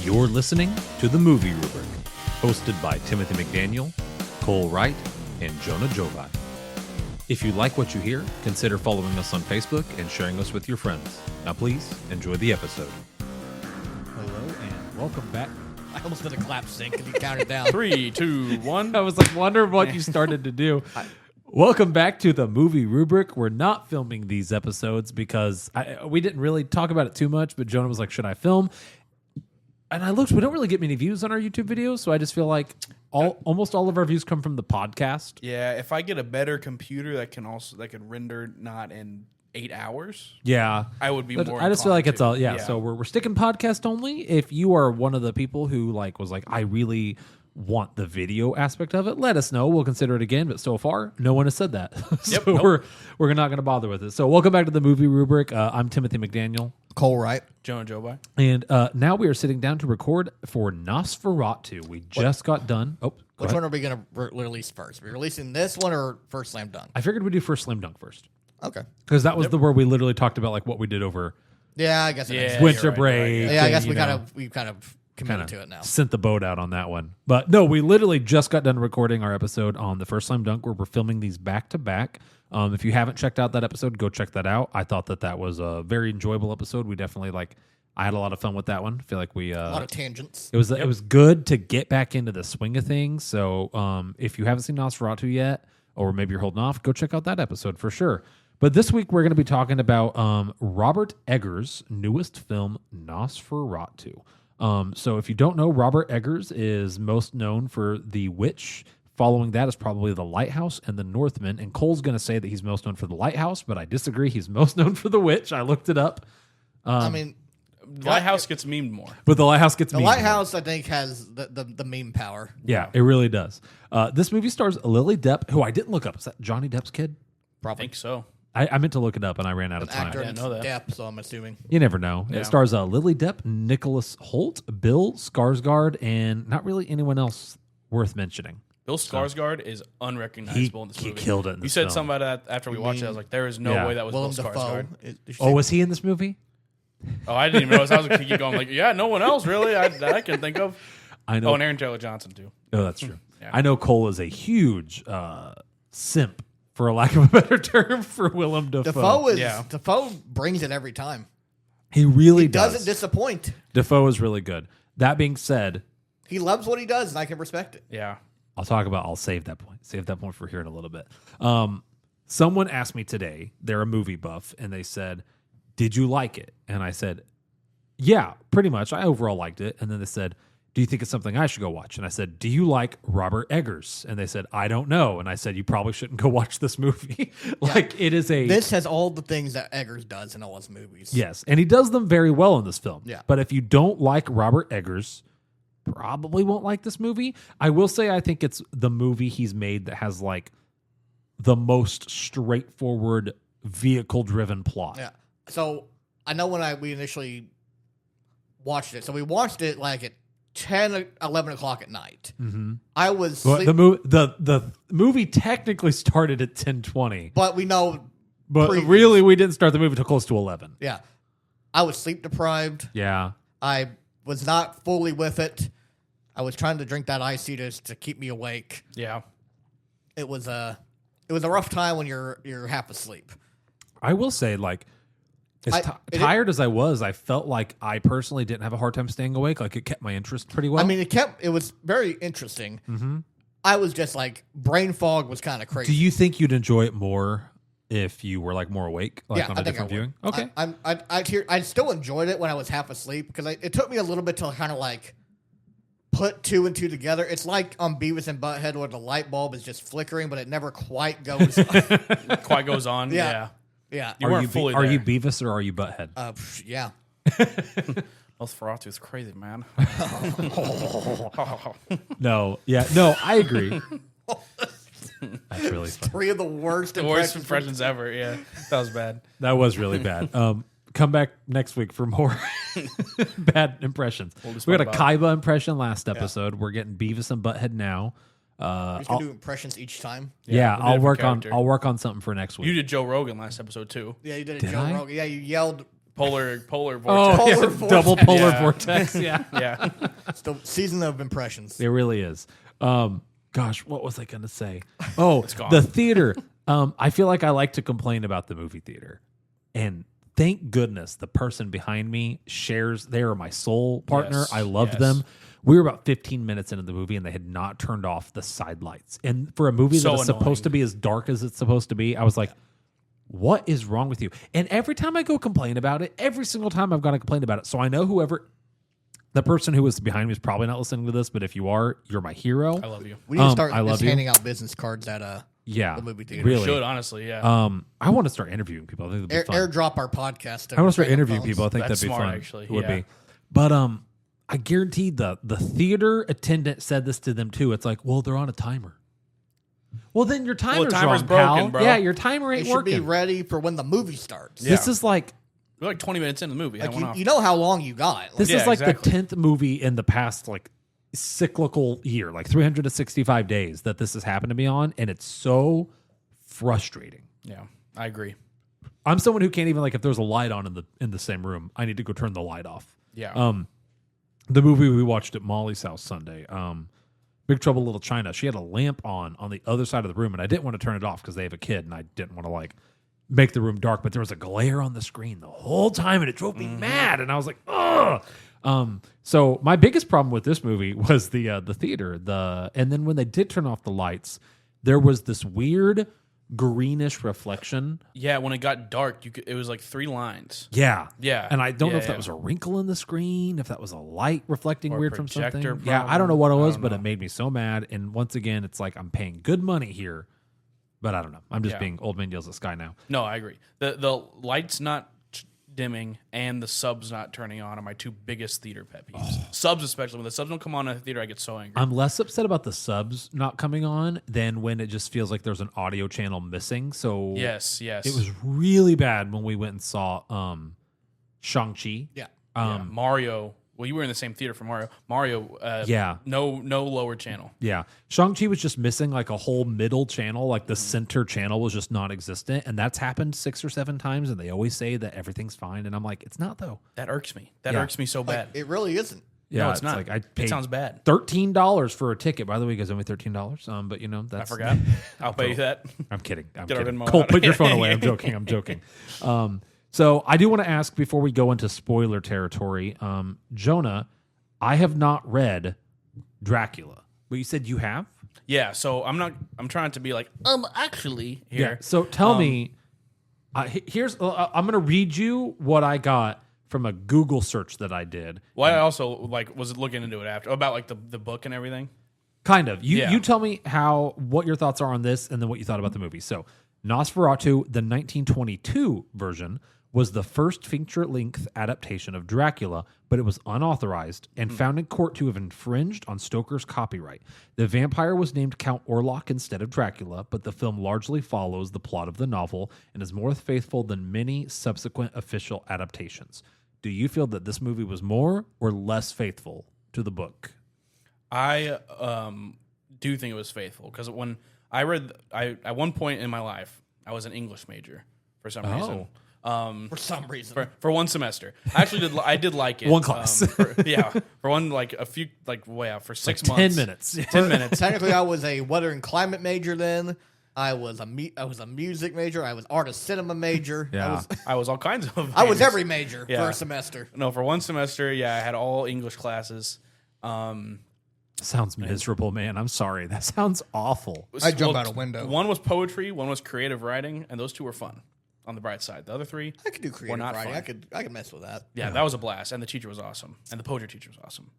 You're listening to The Movie Rubric, hosted by Timothy McDaniel, Cole Wright, and Jonah Jovi. If you like what you hear, consider following us on Facebook and sharing us with your friends. Now please, enjoy the episode. Hello and welcome back. I almost did a clap sync and you counted down. 3, 2, 1. I was like wondering what you started to do. Welcome back to The Movie Rubric. We're not filming these episodes because we didn't really talk about it too much, but Jonah was like, should I film? And I looked, we don't really get many views on our YouTube videos, so I just feel like almost all of our views come from the podcast. Yeah, if I get a better computer that can render not in 8 hours, Yeah. I would be But more I just feel like it's all, inclined to. so we're sticking podcast only. If you are one of the people who was like, I really want the video aspect of it, let us know. We'll consider it again. But so far, no one has said that. So we're not going to bother with it. So welcome back to The Movie Rubric. I'm Timothy McDaniel. Cole Wright. Jonah Jovi. And now we are sitting down to record for Nosferatu. We just got done. Oh, Which one are we going to release first? Are we releasing this one or first Slam Dunk? I figured we'd do first Slam Dunk first. Okay. Because that was the where we literally talked about like what we did over Yeah, I guess it is. winter you're right, break. Yeah, I guess and, we kind of committed to it now. Sent the boat out on that one. But no, we literally just got done recording our episode on the first Slam Dunk where we're filming these back to back. If you haven't checked out that episode, go check that out. I thought that was a very enjoyable episode. We definitely I had a lot of fun with that one. I feel like we A lot of tangents. it was good to get back into the swing of things. So if you haven't seen Nosferatu yet, or maybe you're holding off, go check out that episode for sure. But this week we're going to be talking about Robert Eggers' newest film, Nosferatu. So if you don't know, Robert Eggers is most known for The Witch. Following that is probably The Lighthouse and The Northman. And Cole's going to say that he's most known for The Lighthouse, but I disagree. He's most known for The Witch. I looked it up. I mean, Lighthouse gets memed more. But The Lighthouse gets the me. Lighthouse, I think, has the meme power. Yeah, it really does. This movie stars Lily Depp, who I didn't look up. Is that Johnny Depp's kid? I Probably. think so. I meant to look it up, and I ran out of An time. actor I didn't know that. Depp, so I'm assuming. You never know. Yeah. It stars Lily Depp, Nicholas Hoult, Bill Skarsgård, and not really anyone else worth mentioning. Bill Skarsgård is unrecognizable in this he movie. killed it in You this said film. something about that after we watched it. I was like, there is no Yeah. way that was Willem Bill Dafoe. Skarsgård. Did you Oh, say- was he in this movie? Oh, I didn't even know. I was going to keep going. Like, yeah, no one else really that I can think of. I know. Oh, and Aaron Taylor Johnson too. Oh, that's true. Yeah. I know Cole is a huge simp, for a lack of a better term, for Willem Dafoe. Dafoe brings it every time. He really Doesn't disappoint. Dafoe is really good. That being said, He loves what he does, and I can respect it. Yeah. I'll save that point. Save that point for here in a little bit. Someone asked me today, they're a movie buff, and they said, did you like it? And I said, yeah, pretty much. I overall liked it. And then they said, do you think it's something I should go watch? And I said, do you like Robert Eggers? And they said, I don't know. And I said, you probably shouldn't go watch this movie. It is a... This has all the things that Eggers does in all his movies. Yes, and he does them very well in this film. Yeah. But if you don't like Robert Eggers, probably won't like this movie. I will say I think it's the movie he's made that has the most straightforward vehicle-driven plot. Yeah. So I know when we initially watched it. So we watched it at 10, 11 o'clock at night. Mm-hmm. I was But the movie technically started at 10:20, but we know. but previews. really we didn't start the movie until close to 11. Yeah. I was sleep deprived. Yeah. I was not fully with it. I was trying to drink that icy to keep me awake. Yeah. It was a rough time when you're half asleep. I will say, tired as I was, I felt like I personally didn't have a hard time staying awake. It kept my interest pretty well. I mean, it was very interesting. Mm-hmm. I was just brain fog was kind of crazy. Do you think you'd enjoy it more if you were more awake, yeah, on I a think I different would. viewing? Okay. I still enjoyed it when I was half asleep because it took me a little bit to kind of put two and two together. It's like on Beavis and Butthead where the light bulb is just flickering, but it never quite goes. Quite goes on. Yeah. Yeah. Yeah. You weren't fully Are there. you Beavis or are you Butthead? Yeah. Nosferatu is crazy, man. No. Yeah. No, I agree. That's really fun. Three of the worst The worst impressions ever. Yeah. That was bad. That was really bad. Come back next week for more bad impressions. We got a Kaiba impression last episode. We're getting Beavis and Butthead now. We're just gonna do impressions each time. Yeah, a I'll different work character. on something for next week. You did Joe Rogan last episode too. Yeah, you did Did Joe I? Rogan. Yeah, you yelled Polar Oh, vortex. yeah, Polar vortex. double polar Yeah. vortex. Yeah, Yeah. It's the season of impressions. it really is. Gosh, what was I going to say? Oh, gone. the theater. I feel like I like to complain about the movie theater, and thank goodness the person behind me shares. They are my soul partner. Yes, I loved yes. them. We were about 15 minutes into the movie, and they had not turned off the side lights. And for a movie So that is supposed annoying. to be as dark as it's supposed to be, I was like, what is wrong with you? And every time I go complain about it, every single time I've got to complain about it. So I know whoever, the person who was behind me is probably not listening to this, but if you are, you're my hero. I love you. We need to start I love just you. handing out business cards at Yeah, the movie theater. really. Should, honestly, yeah. I want to start interviewing people. I think that'd be fun. Airdrop our podcast. I want to start random interviewing phones. people. I think That's that'd be smart, fun. actually. It would Yeah. be. But I guarantee the theater attendant said this to them too. It's like, well, they're on a timer. Well, then your timer's timer's wrong, broken, pal. bro. Yeah, your timer It ain't should working. be ready for when the movie starts. This is like We're like 20 minutes into the movie. That Like went off. you know how long you got. Like, this Yeah, is like exactly. the 10th movie in the past like cyclical year, like 365 days that this has happened to me on, and it's so frustrating. Yeah, I agree. I'm someone who can't even like if there's a light on in the same room, I need to go turn the light off. Yeah. The movie we watched at Molly's house Sunday, Big Trouble in Little China, she had a lamp on the other side of the room, and I didn't want to turn it off because they have a kid, and I didn't want to like make the room dark. But there was a glare on the screen the whole time, and it drove me mad. And I was like, ugh. So my biggest problem with this movie was the theater. And then when they did turn off the lights, there was this weird greenish reflection. Yeah, when it got dark, it was like 3 lines. Yeah. Yeah. And I don't know Yeah, if that yeah. was a wrinkle in the screen, if that was a light reflecting Or weird from something. projector Yeah, I don't know what it problem. I was, don't but know. it made me so mad. And once again, it's like I'm paying good money here, but I don't know. I'm just Yeah. being old man yells at sky now. No, I agree. The lights not dimming and the subs not turning on are my 2 biggest theater pet peeves. Subs especially. When the subs don't come on in the theater, I get so angry. I'm less upset about the subs not coming on than when it just feels like there's an audio channel missing. So yes. it was really bad when we went and saw Shang-Chi. yeah. Yeah, Mario. Well, you were in the same theater for Mario. Mario. Yeah. No lower channel. Yeah. Shang-Chi was just missing like a whole middle channel, like the center channel was just non-existent. And that's happened 6 or 7 times. And they always say that everything's fine. And I'm like, it's not though. That irks me. That Yeah. irks me so bad. It really isn't. Yeah, No, it's not. like I It paid sounds bad. $13 for a ticket. By the way, you guys owe me $13. But you know, I that's forgot. I'll pay you that. I'm kidding. I'm Get our kidding. Venmo Cole, out. put your phone away. I'm joking. I'm joking. So I do want to ask before we go into spoiler territory, Jonah, I have not read Dracula, but you said you have. Yeah, so I'm trying to be like, actually here. So tell me, here's I'm going to read you what I got from a Google search that I did. Well, I also like was looking into it after about like the book and everything. Kind of. Yeah. You tell me what your thoughts are on this, and then what you thought about the movie. So, Nosferatu, the 1922 version, was the first feature-length adaptation of Dracula, but it was unauthorized and found in court to have infringed on Stoker's copyright. The vampire was named Count Orlok instead of Dracula, but the film largely follows the plot of the novel and is more faithful than many subsequent official adaptations. Do you feel that this movie was more or less faithful to the book? I do think it was faithful because when I read, at one point in my life, I was an English major for some reason. For some reason. For one semester, I actually did like it. One class. For one like a few like for 6 months. 10 minutes. 10 minutes. Technically, I was a weather and climate major then. I was a music major. I was art of cinema major. Yeah. I was all kinds of. I was majors. every major Yeah. for a semester. No, for one semester, yeah, I had all English classes. Sounds miserable, man. I'm sorry. That sounds awful. I'd jump out a window. One was poetry, one was creative writing, and those 2 were fun. On the bright side, the other 3, I could do creative not writing. fun. I could mess with that. yeah, that was a blast, and the teacher was awesome, and the poetry teacher was awesome.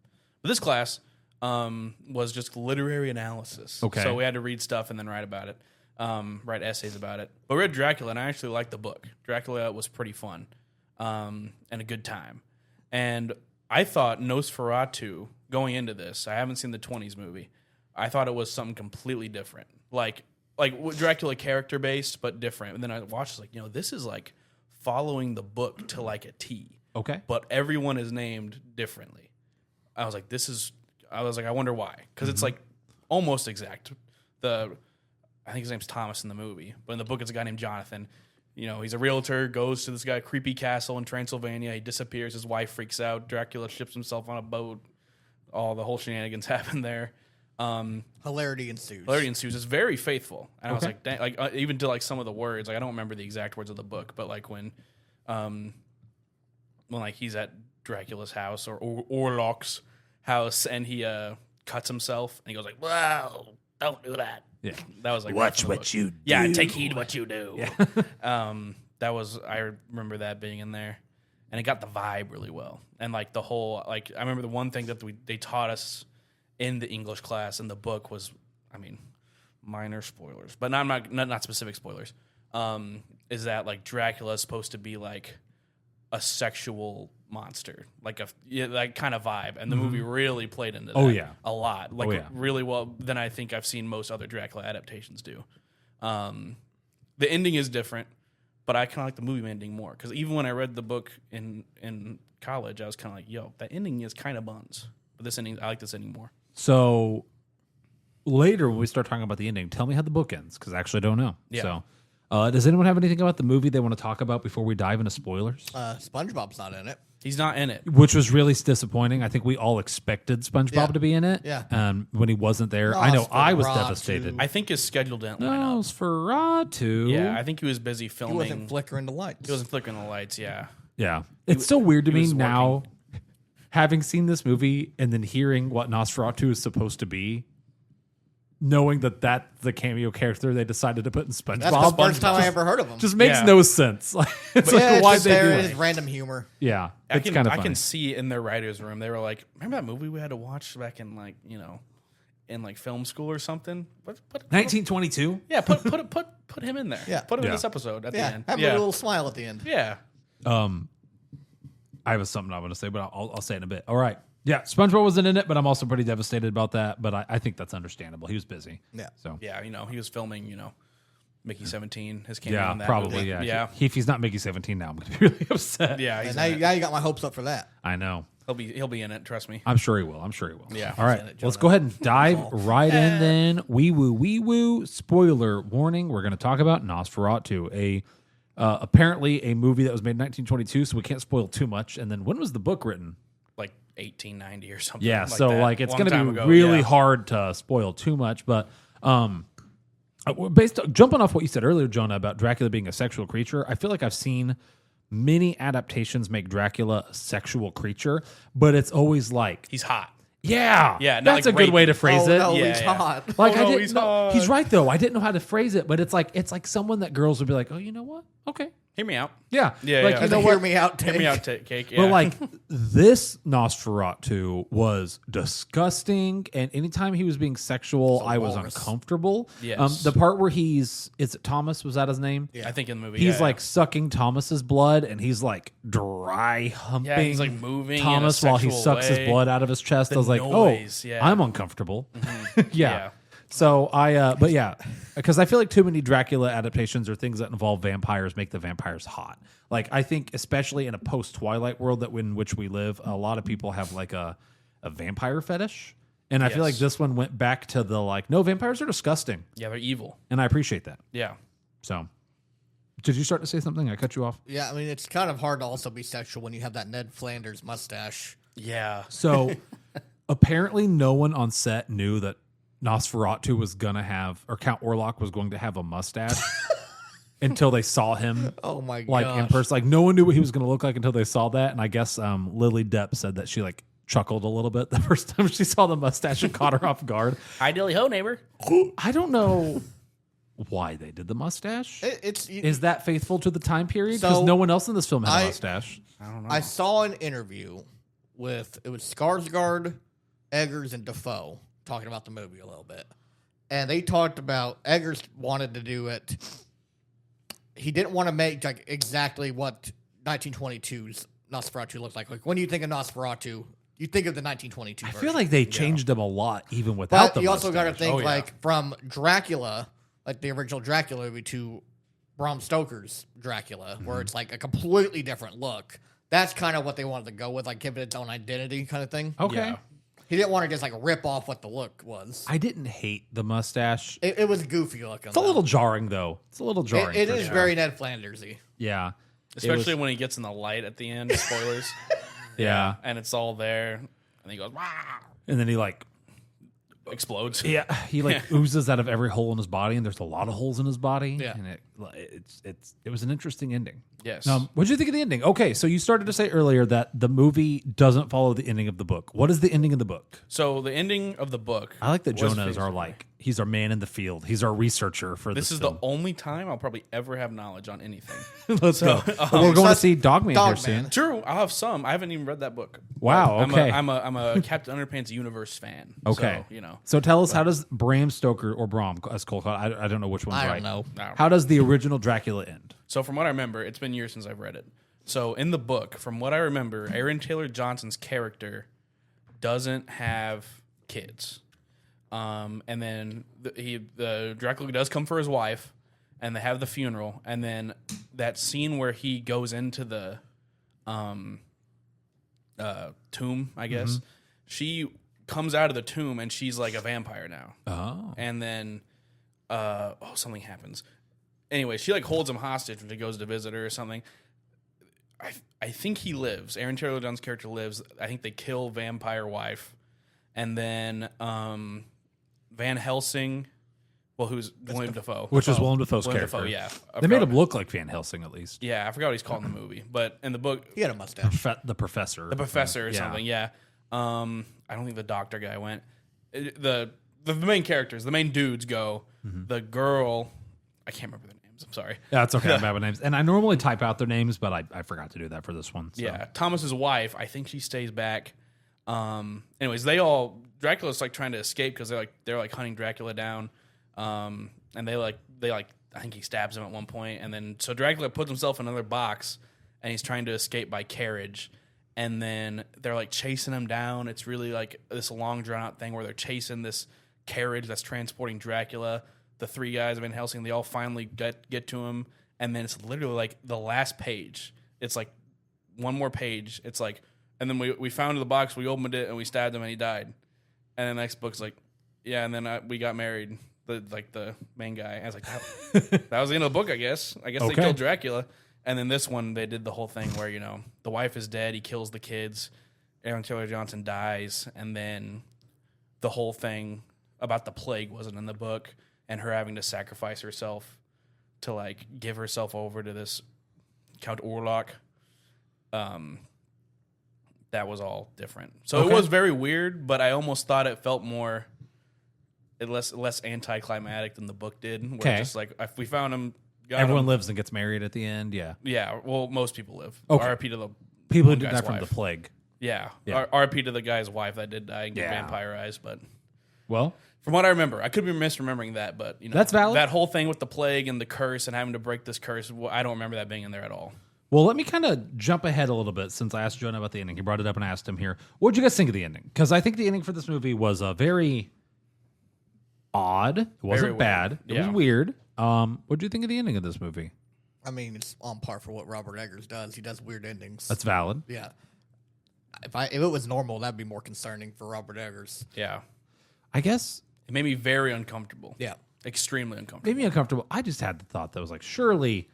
But this class was just literary analysis. Okay. So we had to read stuff and then write about it, write essays about it. But we read Dracula, and I actually liked the book. Dracula was pretty fun, and a good time. And I thought Nosferatu, going into this, I haven't seen the 20s movie. I thought it was something completely different. Like Dracula character based, but different. And then I watched, like, this is like following the book to like a T. Okay. But everyone is named differently. I was like, I wonder why. Because it's like almost exact. I think his name's Thomas in the movie, but in the book it's a guy named Jonathan. he's a realtor, goes to this guy creepy castle in Transylvania. He disappears. His wife freaks out. Dracula ships himself on a boat. All the whole shenanigans happen there. Hilarity ensues. It's very faithful. And I was Okay. like, dang, even to like some of the words, like I don't remember the exact words of the book, but like when like he's at Dracula's house or Orlok's house and he cuts himself and he goes like, "Wow, don't do that." Yeah. That was like Watch what you do. Yeah, take heed what you do. Yeah. I remember that being in there, and it got the vibe really well. And like the whole, like I remember the one thing that they taught us in the English class in the book was, I mean, minor spoilers, but not specific spoilers. Is that like Dracula is supposed to be like a sexual monster, like that kind of vibe, and the movie really played into that. Oh, yeah. A lot, like yeah. really well than I think I've seen most other Dracula adaptations do. The ending is different, but I kind of like the movie ending more because even when I read the book in college, I was kind of like, "Yo, that ending is kind of buns," but this ending, I like this ending more. So later when we start talking about the ending, tell me how the book ends because I actually don't know. Yeah. So does anyone have anything about the movie they want to talk about before we dive into spoilers? SpongeBob's not in it. He's not in it. Which was really disappointing. I think we all expected SpongeBob Yeah. to be in it. Yeah. When he wasn't there, I know I was Nosferatu. devastated. I think his schedule didn't line up. Nosferatu. Yeah, I think he was busy He filming. wasn't flickering the lights. He wasn't flickering the lights. Yeah. Yeah. It's so weird to he me was now, having seen this movie and then hearing what Nosferatu is supposed to be, knowing that that's the cameo character they decided to put in SpongeBob. That's the first time I ever heard of him. Just makes Yeah. no sense. Like, it's yeah, like, it's why'd just they do there. it? It's random humor. Yeah. I It's kind of I funny. can see in their writers' room, they were like, remember that movie we had to watch back in like, in like film school or something? Put 1922? yeah, put him in there. Yeah. Put him in Yeah. this episode at the Yeah, end. have a little smile at the end. Yeah. I have something I want to say, but I'll say it in a bit. All right. Yeah, SpongeBob wasn't in it, but I'm also pretty devastated about that. But I think that's understandable. He was busy. Yeah. So Yeah, he was filming, Mickey 17, his cameo yeah, in that probably. movie. Yeah. Yeah. If he's not Mickey 17 now, I'm gonna be really upset. Yeah, And he's now, in it. now you got my hopes up for that. I know. He'll be in it, trust me. I'm sure he will. Yeah. All right. in it, Let's Jonah. go ahead and dive right in then. Wee woo. Spoiler warning. We're going to talk about Nosferatu, apparently a movie that was made in 1922, so we can't spoil too much. And then when was the book written? Like 1890 or something. Yeah, like so that. like it's Long going to time be ago, really yeah. hard to spoil too much. But jumping off what you said earlier, Jonah, about Dracula being a sexual creature, I feel like I've seen many adaptations make Dracula a sexual creature, but it's always like, He's hot. yeah, Yeah, not that's like a good way rapey. to phrase Oh, it. no, Yeah, he's yeah. hot. Like Oh, I no, didn't. he's know- hot. he's right though. I didn't know how to phrase it, but it's like someone that girls would be like, oh, you know what? Okay, Hear me out. yeah, Yeah, Like yeah. you know Hear what? me out, Hear me Tank. out, Cake. Yeah. But like this Nosferatu was disgusting, and anytime he was being sexual, I was walrus. uncomfortable. Yes. The part where is it Thomas? Was that his name? I think in the movie, He's yeah, like sucking Thomas's blood, and he's like dry humping. Yeah, he's, like, moving in a Thomas while he sexual sucks his way. blood out of his chest. The I was like, noise, oh, yeah. I'm uncomfortable. yeah. Yeah. So but yeah, because I feel like too many Dracula adaptations or things that involve vampires make the vampires hot. Like I think, especially in a post-Twilight world in which we live, a lot of people have like a vampire fetish, and I feel like Yes. this one went back to the like, no, vampires are disgusting, yeah, they're evil. and I appreciate that. Yeah. So, did you start to say something? I cut you off. Yeah, I mean, it's kind of hard to also be sexual when you have that Ned Flanders mustache. Yeah. So, apparently, no one on set knew that Nosferatu was gonna have, or Count Orlok was going to have a mustache until they saw him. Oh my Like in gosh. person, like no one knew what he was going to look like until they saw that. And I guess Lily Depp said that she like chuckled a little bit the first time she saw the mustache and caught her off guard. Hi, dilly ho, neighbor. I don't know why they did the mustache. It's Is that faithful to the time period? Because So, no one else in this film had a I- mustache. I don't know. I saw an interview with Skarsgård, Eggers, and Defoe talking about the movie a little bit, and they talked about Eggers wanted to do it. He didn't want to make like exactly what 1922's Nosferatu looked like. Like when you think of Nosferatu, you think of the 1922. I version. feel like they changed him a lot even without But the you also got to mustache. think Oh, yeah. like from Dracula, like the original Dracula movie, to Bram Stoker's Dracula, where it's like a completely different look. That's kind of what they wanted to go with, like give it its own identity kind of thing. Okay. Yeah. He didn't want to just like rip off what the look was. I didn't hate the mustache. It was goofy looking. It's a little jarring, though. It's a little jarring. It for is sure. very Ned Flandersy. Yeah. Especially when he gets in the light at the end. Spoilers. Yeah. And it's all there. And he goes, "Wah!" And then he Explodes. Yeah, he oozes out of every hole in his body, and there's a lot of holes in his body. Yeah. And it was an interesting ending. Yes. What did you think of the ending? Okay, so you started to say earlier that the movie doesn't follow the ending of the book. What is the ending of the book? So the ending of the book. I like that was Jonah is our he's our man in the field. He's our researcher for This this is film. the only time I'll probably ever have knowledge on anything. Let's go. We're going to see Dogman here Dogman. soon. True, I'll have some. I haven't even read that book. Wow, But okay. I'm a Captain Underpants universe fan. Okay. So, So tell us, how does Bram Stoker or Bram, as Cole called it, I don't know which one's I right. don't know. How does the original Dracula end? So from what I remember, it's been years since I've read it. So in the book, from what I remember, Aaron Taylor Johnson's character doesn't have kids. And then the Dracula does come for his wife, and they have the funeral, and then that scene where he goes into the tomb, I guess, she comes out of the tomb and she's like a vampire now. Oh. And then something happens. Anyway, she like holds him hostage when he goes to visit her or something. I think he lives. Aaron Taylor John's character lives. I think they kill vampire wife, and then Van Helsing, who's William Dafoe, Which is Willem Dafoe's Willem character. Dafoe, yeah. They made him look like Van Helsing, at least. Yeah, I forgot what he's called in the movie, but in the book, He had a mustache. The professor. the professor or Yeah. something. Yeah. I don't think the doctor guy went. The main characters, the main dudes go. The girl, I can't remember their names. I'm sorry. Yeah, it's okay. I'm bad with names. And I normally type out their names, but I forgot to do that for this one. So. Yeah, Thomas's wife, I think she stays back. Anyways, Dracula's like trying to escape because they're like hunting Dracula down. And they I think he stabs him at one point, and then so Dracula puts himself in another box, and he's trying to escape by carriage. And then they're like chasing him down. It's really like this long drawn out thing where they're chasing this carriage that's transporting Dracula. The three guys of Van Helsing, they all finally get to him, and then it's literally like the last page. It's like one more page. It's like, and then we found the box, we opened it, and we stabbed him, and he died. And then the next book's like, yeah, and then we got married. The main guy. I was like, that was the end of the book, I guess. I guess they killed Dracula. And then this one, they did the whole thing where, the wife is dead, he kills the kids, Aaron Taylor Johnson dies, and then the whole thing about the plague wasn't in the book, and her having to sacrifice herself to, like, give herself over to this Count Orlok. That was all different. So it was very weird, but I almost thought it felt more... less anticlimactic than the book did. Where it's just like, if we found him, everyone lives and gets married at the end. Yeah. Yeah. Well, most people live. Okay. RIP to the People who one did guy's that from wife. the plague. Yeah. Yeah. RIP to the guy's wife that did die and get Yeah. vampirized. But Well, from what I remember, I could be misremembering that, but That's valid. That whole thing with the plague and the curse and having to break this curse, I don't remember that being in there at all. well, let me kind of jump ahead a little bit since I asked Jonah about the ending. He brought it up and I asked him here. What did you guys think of the ending? Because I think the ending for this movie was very odd. It wasn't weird. bad. It was Yeah. weird. What do you think of the ending of this movie? I mean, it's on par for what Robert Eggers does. He does weird endings. That's valid. Yeah. If it was normal, that'd be more concerning for Robert Eggers. Yeah. I guess It made me very uncomfortable. Yeah. Extremely uncomfortable. made me uncomfortable. I just had the thought that was like, surely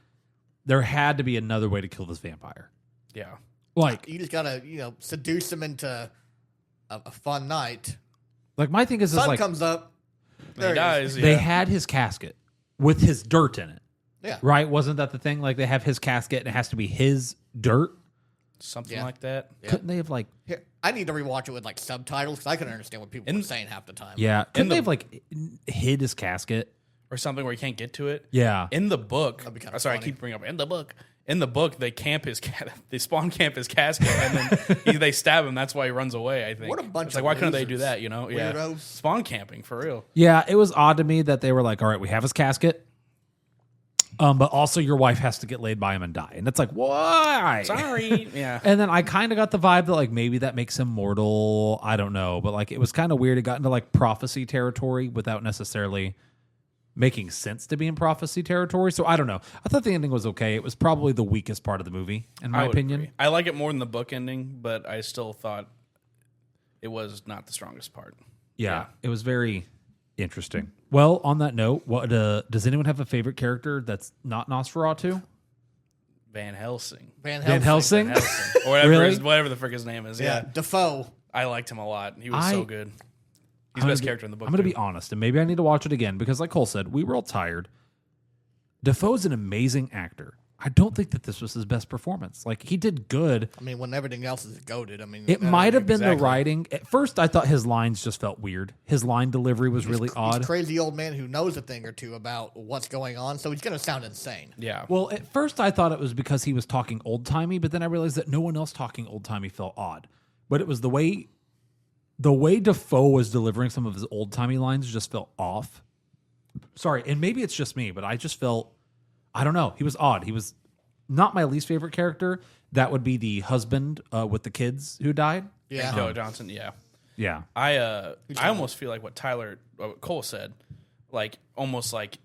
there had to be another way to kill this vampire. Yeah. Like, You just gotta, seduce him into a fun night. my thing is Sun like comes up. He There he dies. they Yeah. had his casket with his dirt in it, Yeah. right? Wasn't that the thing? Like they have his casket and it has to be his dirt. Something Yeah. like that. Yeah. Couldn't they have Here, I need to rewatch it with subtitles because I couldn't understand what people were saying half the time. Yeah, couldn't the- they have hid his casket? Or something where you can't get to it. Yeah, In the book, That'd be kinda sorry, funny. I keep bringing up in the book. In the book, they they spawn camp his casket, and then they stab him. That's why he runs away. I think. What a bunch It's like, of why couldn't they do losers. that? Yeah, Weirdos. spawn camping for real. yeah. It was odd to me that they were like, "All right, we have his casket, but also your wife has to get laid by him and die," and it's like, why? Sorry, yeah. And then I kind of got the vibe that maybe that makes him mortal. I don't know, but it was kind of weird. It got into prophecy territory without necessarily making sense to be in prophecy territory. So I don't know. I thought the ending was okay. It was probably the weakest part of the movie, in my I would opinion. agree. I like it more than the book ending, but I still thought it was not the strongest part. Yeah, it was very interesting. Well, on that note, what does anyone have a favorite character that's not Nosferatu? Van Helsing. Van Van Helsing. Helsing? Or whatever, Really? whatever the frick his name is. Yeah, Yeah. Defoe. I liked him a lot. He was so good. He's the best character in the book. I'm going to too. be honest, and maybe I need to watch it again because, like Cole said, we were all tired. Defoe's an amazing actor. I don't think that this was his best performance. Like, he did good. I mean, when everything else is goaded, I mean, It might have been the exactly. writing. At first, I thought his lines just felt weird. His line delivery was really he's odd. a crazy old man who knows a thing or two about what's going on, so he's going to sound insane. Yeah. Well, at first, I thought it was because he was talking old-timey, but then I realized that no one else talking old-timey felt odd. But it was the way Defoe was delivering some of his old-timey lines just felt off. Sorry, and maybe it's just me, but I just felt, I don't know, he was odd. He was not my least favorite character. That would be the husband with the kids who died. Yeah. Joe Johnson. Yeah. Yeah. I almost feel like what Cole said, like almost like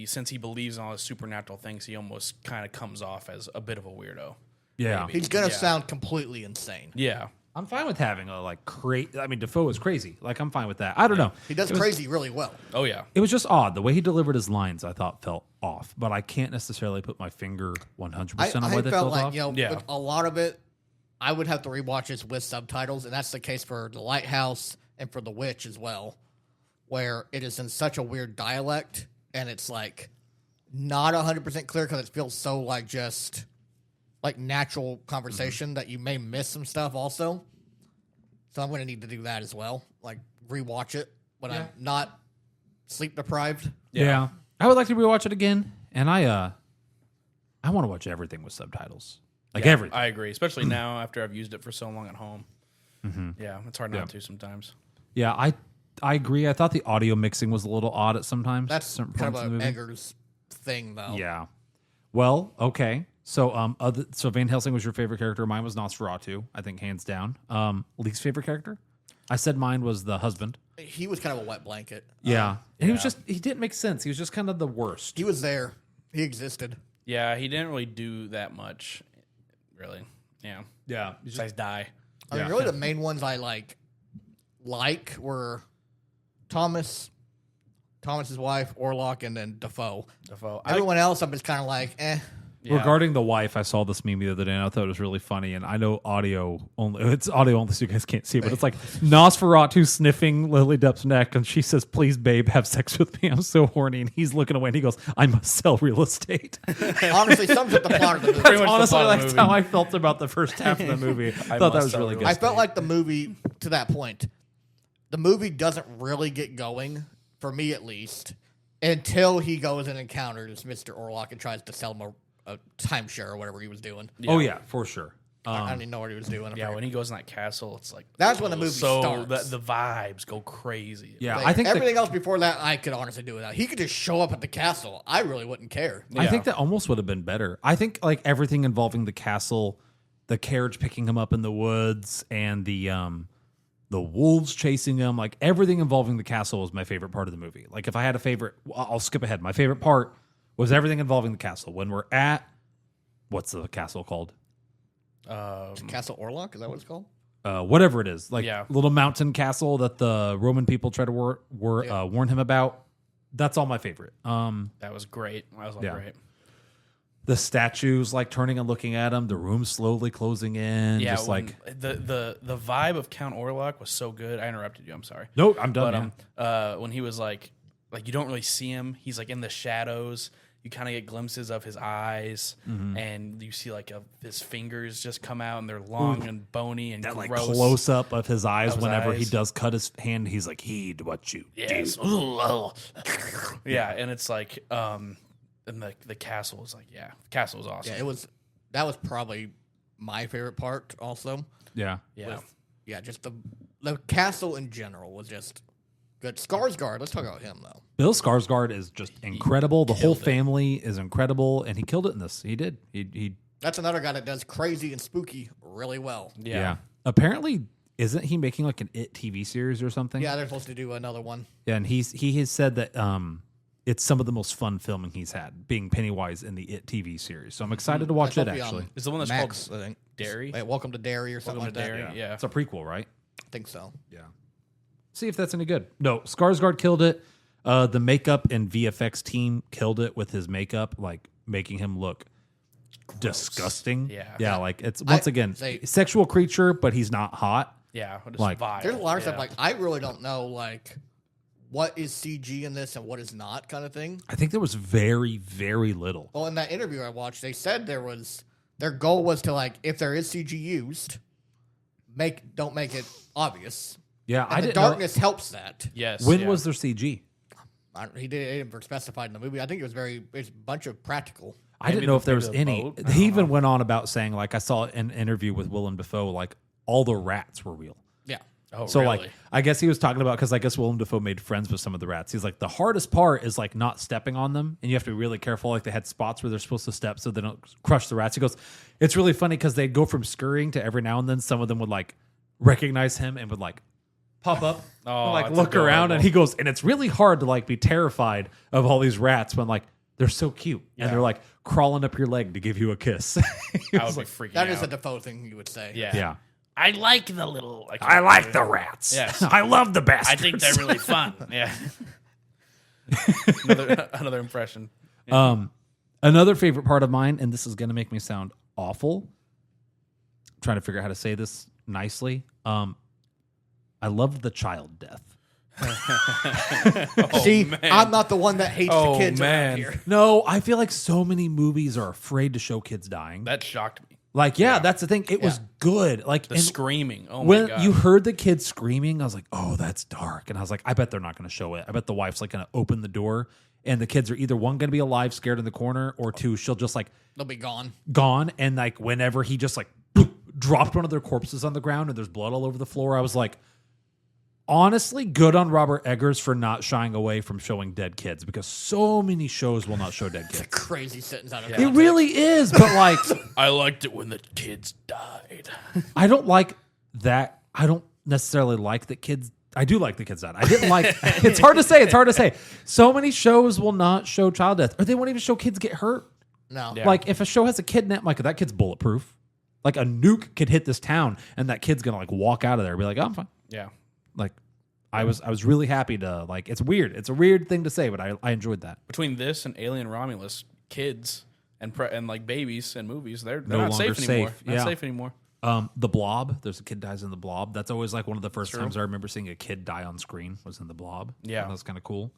since he believes in all the supernatural things, he almost kind of comes off as a bit of a weirdo. Yeah. He's going to Yeah. sound completely insane. Yeah. I'm fine with having a, like, I mean, Defoe is crazy. Like, I'm fine with that. I don't know. He does crazy really well. Oh yeah. It was just odd. The way he delivered his lines, I thought, felt off. But I can't necessarily put my finger 100% on why I they felt felt like, off. you know, Yeah. with a lot of it, I would have to rewatch this with subtitles, and that's the case for The Lighthouse and for The Witch as well, where it is in such a weird dialect, and it's like not 100% clear because it feels so like just like natural conversation that you may miss some stuff also. So I'm going to need to do that as well, like rewatch it when I'm not sleep deprived. Yeah. I would like to rewatch it again. And I want to watch everything with subtitles. Like everything. I agree, especially now after I've used it for so long at home. Mm-hmm. Yeah, it's hard not to sometimes. Yeah, I agree. I thought the audio mixing was a little odd at sometimes. That's certain kind points of in the movie. Eggers thing, though. Yeah. Well, okay. So so Van Helsing was your favorite character. Mine was Nosferatu, I think, hands down. Least favorite character? I said mine was the husband. He was kind of a wet blanket. Yeah. And he didn't make sense. He was just kind of the worst. He was there. He existed. Yeah, he didn't really do that much, really. Yeah. Yeah. Besides die. I mean, really, the main ones I like were Thomas's wife, Orlok, and then Defoe. Everyone else, I'm just kind of like, eh. Yeah. Regarding the wife, I saw this meme the other day, and I thought it was really funny. And I know audio only; it's audio only, so you guys can't see it. But it's like Nosferatu sniffing Lily Depp's neck, and she says, "Please, babe, have sex with me. I'm so horny." And he's looking away, and he goes, "I must sell real estate." Honestly, sums up the plot of the movie. Pretty much the Honestly, plot of the that's movie. how I felt about the first half of the movie. I thought that must was sell really real good. I felt like the movie, to that point, the movie doesn't really get going, for me at least, until he goes and encounters Mr. Orlok and tries to sell him a timeshare or whatever he was doing. Oh yeah, for sure. I don't even know what he was doing. Yeah, when he goes in that castle, it's like That's when the movie starts. The vibes go crazy. Yeah, Like, I think everything else before that, I could honestly do without. He could just show up at the castle. I really wouldn't care. I think that almost would have been better. I think like everything involving the castle, the carriage picking him up in the woods, and the wolves chasing him, like everything involving the castle was my favorite part of the movie. Like if I had a favorite, I'll skip ahead. My favorite part was everything involving the castle. When we're at, what's the castle called? Castle Orlok, is that what it's called? Whatever it is, like Yeah. little mountain castle that the Roman people try to warn him about. That's all my favorite. That was great. That was all Yeah. great. The statues like turning and looking at him, the room slowly closing in. Yeah, just like the vibe of Count Orlok was so good. I interrupted you. I'm sorry. nope, I'm done. But when he was like you don't really see him. He's like in the shadows. You kind of get glimpses of his eyes, and you see like his fingers just come out, and they're long and bony and that like gross. close up of his eyes Of his whenever he eyes. does cut his hand. He's like, heed what you Yes. do. Yeah, and it's like, and the castle is like, castle is awesome. Yeah, that was probably my favorite part also. Yeah. Yeah. Just the castle in general was just good. Skarsgård, let's talk about him though. Bill Skarsgård is just incredible. The whole family is incredible, and he killed it in this. He did. He That's another guy that does crazy and spooky really well. yeah. Apparently, isn't he making like an It TV series or something? Yeah, they're supposed to do another one. Yeah, and he has said that it's some of the most fun filming he's had, being Pennywise in the It TV series. So I'm excited to watch it. That's actually, on It's the one that's Max, called I think. Derry. Like Welcome to Derry or something Welcome like to that. Derry. Yeah. it's a prequel, right? I think so. Yeah. See if that's any good. No, Skarsgård killed it. The makeup and VFX team killed it with his makeup, like making him look disgusting. Yeah. Like it's once again sexual creature, but he's not hot. Yeah, just Like- vile. There's a lot of stuff like I really don't know like what is CG in this and what is not kind of thing. I think there was very, very little. Well, in that interview I watched, they said their goal was to like if there is CG used, don't make it obvious. Yeah, And I the didn't know. darkness helps that. Yes. When yeah. was there CG? He didn't specify in the movie. I think it's a bunch of practical. I didn't Maybe know if there maybe was the any. boat? I He don't even know. went on about saying, like, I saw an interview with Willem Dafoe, like, all the rats were real. Yeah. Oh, So, really? like, I guess he was talking about, because I guess Willem Dafoe made friends with some of the rats. He's like, the hardest part is, like, not stepping on them, and you have to be really careful. Like, they had spots where they're supposed to step so they don't crush the rats. He goes, it's really funny because they'd go from scurrying to every now and then some of them would, like, recognize him and would, like, pop up Oh, and, like, that's look around. adorable. And he goes, and it's really hard to, like, be terrified of all these rats when, like, they're so cute. And they're, like, crawling up your leg to give you a kiss. He I was would be like, freaking That out. is a Defoe thing you would say. Yeah. yeah. I like the little. I like the rats. Yes. I love the I bastards. think they're really fun. Yeah. another impression. Another favorite part of mine, and this is going to make me sound awful. Trying to figure out how to say this nicely. I loved the child death. See, man. I'm not the one that hates Oh, the kids man. around here. No, I feel like so many movies are afraid to show kids dying. That shocked me. Like, yeah, that's the thing. It was good. Like, The and screaming. Oh my when god. you heard the kids screaming, I was like, oh, that's dark. And I was like, I bet they're not going to show it. I bet the wife's like going to open the door, and the kids are either one going to be alive, scared in the corner, or two, she'll just like They'll be gone. gone. And like whenever he just like dropped one of their corpses on the ground and there's blood all over the floor, I was like, honestly, good on Robert Eggers for not shying away from showing dead kids, because so many shows will not show dead It's a kids. crazy sentence out of It context. really is, but like, I liked it when the kids died. I don't like that. I don't necessarily like that kids. I do like the kids died. I didn't like. It's hard to say. It's hard to say. So many shows will not show child death, or they won't even show kids get hurt. No. Yeah. Like if a show has a kid in it, like that kid's bulletproof. Like a nuke could hit this town, and that kid's gonna like walk out of there and be like, oh, I'm fine. Yeah. Like I was really happy to like. It's weird. It's a weird thing to say, but I enjoyed that. Between this and Alien Romulus, kids and like babies and movies, they're No not longer safe anymore. safe. Not Yeah. safe anymore. The Blob. There's a kid dies in the Blob. That's always like one of the first times I remember seeing a kid die on screen was in the Blob. Yeah. That was kind of cool.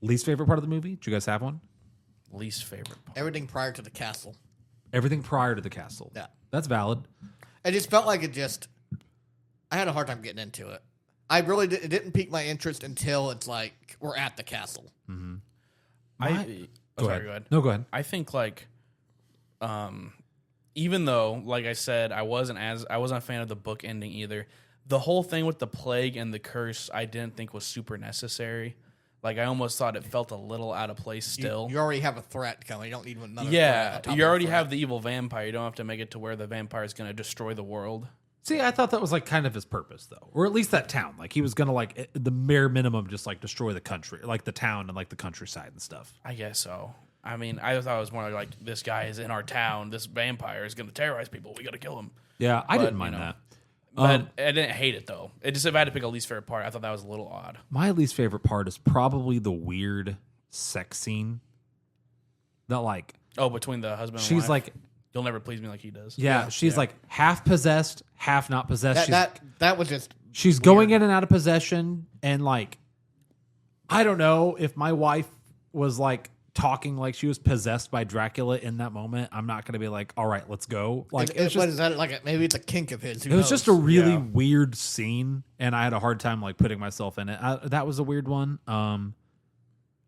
Least favorite part of the movie? Do you guys have one? Least favorite part. Everything prior to the castle. Everything prior to the castle. Yeah. That's valid. It just felt like I had a hard time getting into it. It didn't pique my interest until it's like we're at the castle. Go ahead. No, go ahead. I think like, even though, like I said, I wasn't a fan of the book ending either. The whole thing with the plague and the curse, I didn't think was super necessary. Like I almost thought it felt a little out of place still. You already have a threat coming. You don't need another threat on Yeah, top you of already the have threat. the evil vampire. You don't have to make it to where the vampire is going to destroy the world. See, I thought that was like kind of his purpose, though, or at least that town. Like he was gonna like the bare minimum, just like destroy the country, like the town and like the countryside and stuff. I guess so. I mean, I thought it was more like this guy is in our town. This vampire is going to terrorize people. We got to kill him. Yeah, I But, didn't mind you know, that. But I didn't hate it though. It just if I had to pick a least favorite part, I thought that was a little odd. My least favorite part is probably the weird sex scene. That like Oh, between the husband and she's wife? like, You'll never please me like he does. yeah, she's like half possessed, half not possessed. That was just She's going in and out of possession, and like, I don't know if my wife was like talking like she was possessed by Dracula in that moment. I'm not going to be like, all right, let's go. Like, it was what just, is that like? Maybe it's a kink of his. it was just a really Yeah. weird scene, and I had a hard time like putting myself in it. That was a weird one.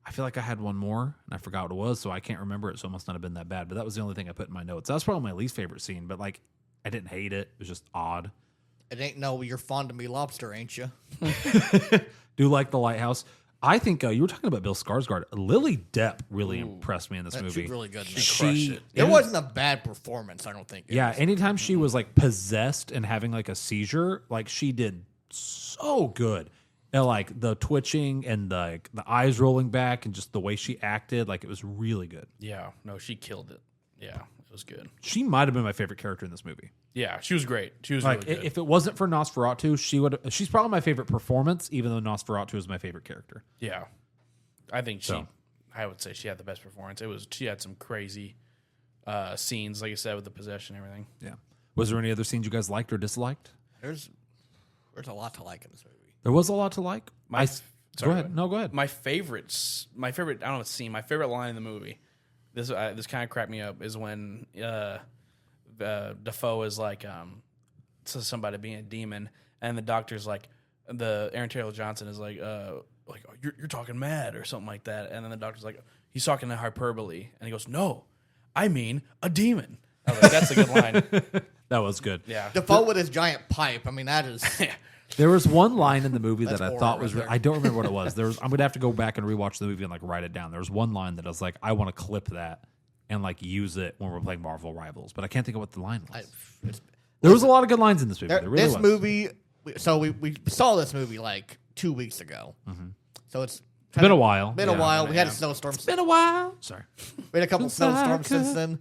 I feel like I had one more, and I forgot what it was, so I can't remember it. So it must not have been that bad. But that was the only thing I put in my notes. That was probably my least favorite scene. But like, I didn't hate it. It was just odd. It ain't no. You're fond of me, lobster, ain't you? Do like the lighthouse. I think you were talking about Bill Skarsgård. Lily Depp really impressed me in this movie. She's really good. In She it. crushed it. It wasn't a bad performance. I don't think. It Yeah, was. anytime she was like possessed and having like a seizure, like she did so good. And like the twitching and the eyes rolling back and just the way she acted, like it was really good. Yeah. No, she killed it. Yeah. was good. She might have been my favorite character in this movie. Yeah, she was great. She was Like, really good. if it wasn't for Nosferatu, she's probably my favorite performance, even though Nosferatu is my favorite character. Yeah, I think So. I would say she had the best performance. She had some crazy scenes, like you said, with the possession and everything. Yeah. Was there any other scenes you guys liked or disliked? There's a lot to like in this movie. There was a lot to like. Go ahead. No, go ahead. My favorite. I don't know what scene. My favorite line in the movie. This kind of cracked me up is when Defoe is like to somebody being a demon, and the doctor's like, Aaron Taylor Johnson is like you're talking mad or something like that, and then the doctor's like, he's talking in hyperbole, and he goes, no, I mean a demon. I was like, that's a good line. That was good. Yeah. Defoe with his giant pipe. I mean, that is. There was one line in the movie that I horror thought right was. there. I don't remember what it was. I'm gonna have to go back and rewatch the movie and like write it down. There was one line that I was like, I want to clip that and like use it when we're playing Marvel Rivals, but I can't think of what the line was. There was a lot of good lines in this movie. There really This was. movie. So we saw this movie like 2 weeks ago. So it's Been a while. Been a Yeah. while. We had a snowstorm. Been a while. Sorry. We had a couple Since I snowstorms since then.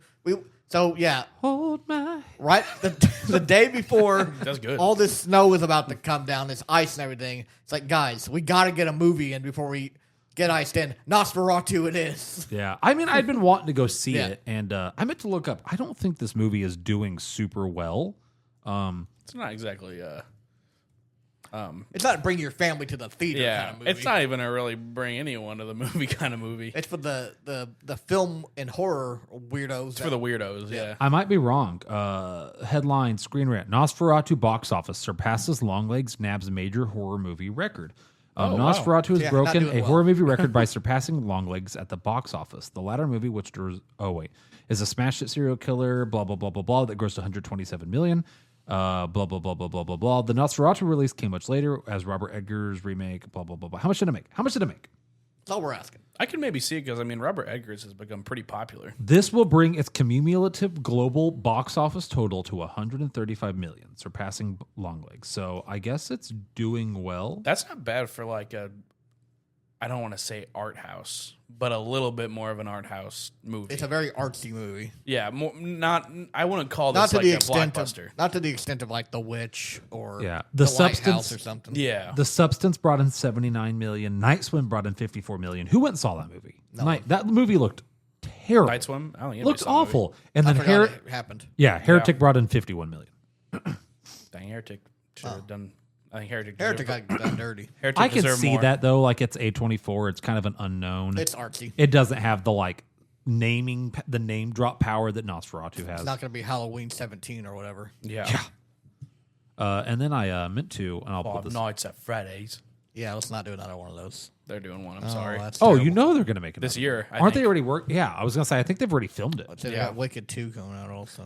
Yeah, Hold my. right the day before That's good. all this snow was about to come down, this ice and everything. It's like, guys, we got to get a movie in before we get iced in. Nosferatu it is. Yeah, I mean, I'd been wanting to go see Yeah. it, and I meant to look up. I don't think this movie is doing super well. It's not exactly. It's not bring your family to the theater Yeah, kind of movie. it's not even a really bring anyone to the movie kind of movie. It's for the film and horror weirdos. It's for the weirdos. Yeah. I might be wrong. Headline: Screen Rant: Nosferatu box office surpasses Longlegs Nab's major horror movie record. Oh, wow. Nosferatu has Yeah, not broken doing a well. horror movie record by surpassing Longlegs at the box office. The latter movie, which is a smash hit serial killer, blah blah blah blah blah, that grossed 127 million. Blah blah blah blah blah blah blah. The Nosferatu release came much later as Robert Eggers remake. Blah blah blah blah. How much did it make? That's all we're asking. I can maybe see it because Robert Eggers has become pretty popular. This will bring its cumulative global box office total to 135 million, surpassing Longlegs. So I guess it's doing well. That's not bad for like I don't want to say art house, but a little bit more of an art house movie. It's a very artsy movie. Yeah, more not. I wouldn't call Not this to like the a extent blockbuster. of not to the extent of like The Witch or Yeah. The, The Lighthouse Substance- or something. Yeah, The Substance brought in 79 million. Night Swim brought in 54 million. Who went and saw that movie? That movie looked terrible. Night Swim. I don't think Looked anybody saw the movie. awful. And I then forgot it happened. Heretic brought in 51 million. Dang, Heretic should have done. I think Heretic. Heretic deserved- got done dirty. Heretic I can deserved see more. that though. Like it's A24. It's kind of an unknown. It's artsy. It doesn't have the like the name drop power that Nosferatu has. It's not going to be Halloween 17 or whatever. Yeah. And then I meant to, and I'll put Five this. Nights at Freddy's. Yeah, let's not do another one of those. They're doing one. I'm sorry. That's Oh, terrible. you know they're going to make it This year, I Aren't they think. already working? Yeah, I was going to say I think they've already filmed it. Let's say they Yeah. got Wicked 2 coming out also.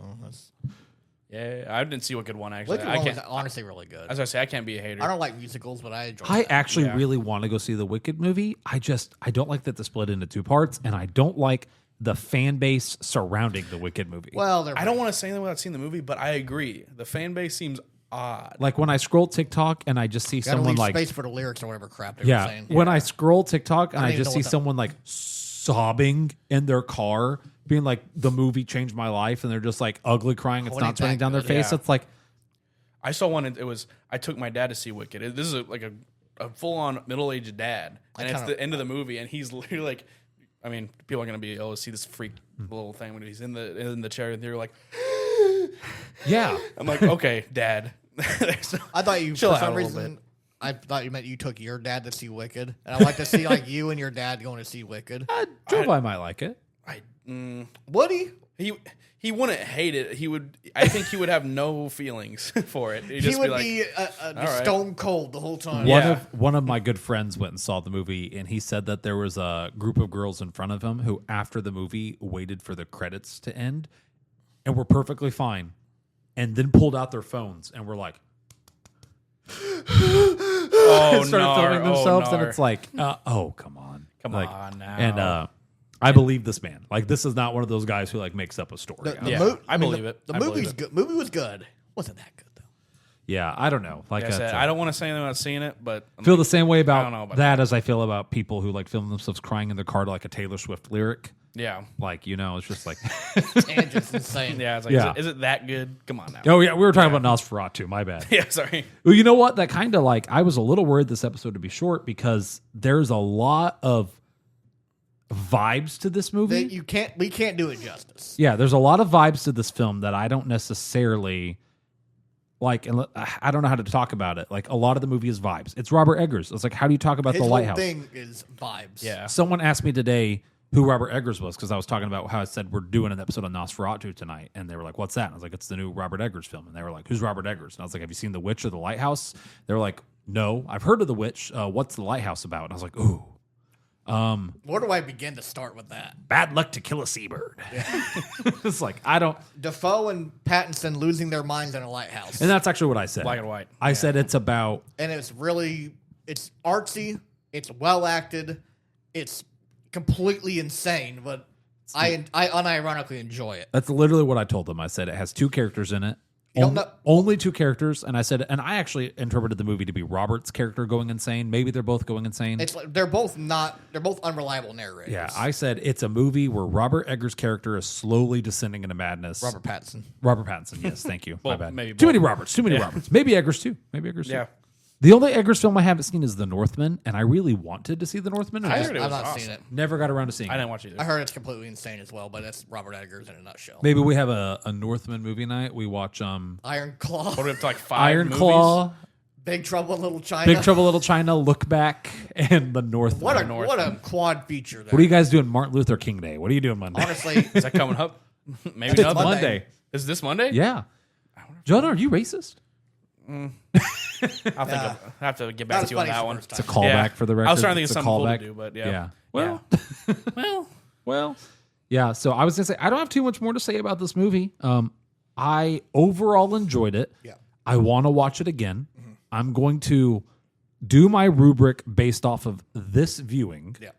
Yeah, I didn't see Wicked One actually. Wicked I 1 was can't. honestly really good. As I say, I can't be a hater. I don't like musicals, but I enjoy I that. actually Yeah. really want to go see the Wicked movie. I don't like that they split into two parts, and I don't like the fan base surrounding the Wicked movie. Well, they're I don't want to say anything without seeing the movie, but I agree. The fan base seems odd. Like when I scroll TikTok and I just see gotta someone leave like space for the lyrics or whatever crap they were yeah, saying. when I scroll TikTok and I I, don't even just know see what the- someone like sobbing in their car, being like the movie changed my life, and they're just like ugly crying, it's What not ain't turning that down their good? face. Yeah. It's like I saw one. It was. I took my dad to see Wicked. This is like a full on middle aged dad, and it's the end of the movie, and he's literally like. I mean, people are gonna be able to see this freak little thing when he's in the chair, and they're like, yeah. I'm like, okay, Dad. I thought you, Chill for out some a little reason, I thought you meant you took your dad to see Wicked. And I'd like to see like you and your dad going to see Wicked. Joe Biden might like it. Would he? He wouldn't hate it. He would. I think he would have no feelings for it. He'd He just would be like, be right. stone cold the whole time. Yeah. One of my good friends went and saw the movie, and he said that there was a group of girls in front of him who, after the movie, waited for the credits to end, and were perfectly fine, and then pulled out their phones and were like, oh, and started nar, filming themselves, oh, and nar. it's like, oh, come on, Come Like, on now. And I believe this man. Like, this is not one of those guys who like makes up a story. The Yeah, mo- I mean, believe it. The I believe movie's it. good. Movie was good. Wasn't that good though? Yeah, I don't know. Like Like I said, I don't want to say anything about seeing it, but I'm feel like, the same way I don't know about about that as I feel about people who like film themselves crying in their car to like a Taylor Swift lyric. yeah, Like, it's just like, Tangent's insane. yeah. It's like, Yeah. Is it that good? Come on now. oh yeah, we were talking about Nosferatu. My bad. Yeah, sorry. Well, you know what? That kind of like I was a little worried this episode to be short because there's a lot of vibes to this movie. We can't do it justice. Yeah, there's a lot of vibes to this film that I don't necessarily like. And I don't know how to talk about it. Like a lot of the movie is vibes. It's Robert Eggers. It's like, how do you talk about His the whole lighthouse? thing is vibes. Yeah. Someone asked me today who Robert Eggers was because I was talking about how I said we're doing an episode on Nosferatu tonight, and they were like, "What's that?" And I was like, "It's the new Robert Eggers film." And they were like, "Who's Robert Eggers?" And I was like, "Have you seen The Witch or The Lighthouse?" They were like, "No, I've heard of The Witch. What's The Lighthouse about?" And I was like, "Ooh." Where do I begin to start with that? Bad luck to kill a seabird. It's like I don't, Defoe and Pattinson losing their minds in a lighthouse. and that's actually what I said. Black and white. I said it's about And it's artsy, it's well acted, it's completely insane, but I unironically enjoy it. that's literally what I told them. I said it has two characters in it. You don't know- Only two characters, and I said, and I actually interpreted the movie to be Robert's character going insane. Maybe they're both going insane. It's like they're both unreliable narrators. Yeah, I said it's a movie where Robert Eggers' character is slowly descending into madness. Robert Pattinson. Robert Pattinson, yes, thank you. My Well, bad. maybe Too both. many Roberts. Too many Roberts. Maybe Eggers too. Maybe Eggers too. Yeah. The only Eggers film I haven't seen is The Northman, and I really wanted to see The Northman. And I I heard it I've was not awesome. seen it. never got around to seeing I it. didn't watch it either. I heard it's completely insane as well, but that's Robert Eggers in a nutshell. Maybe we have a Northman movie night. We watch Iron Claw, What, we have to like 5 Iron movies? Claw, Big Trouble in Little China. Big Trouble in Little China, Look Back, and The Northman. What a quad feature there. What are you guys doing Martin Luther King Day? What are you doing Monday? Honestly, Is that coming up? Maybe It's not. Monday. Is this Monday? Yeah. John, are you racist? I have to get back Not to you on as funny as that the one. first It's a time. callback Yeah. for the record. I was trying to think It's of a something cool to callback. do, but yeah. Yeah. Well, Well, well, yeah. So I was gonna say I don't have too much more to say about this movie. I overall enjoyed it. Yeah. I want to watch it again. I'm going to do my rubric based off of this viewing. yeah,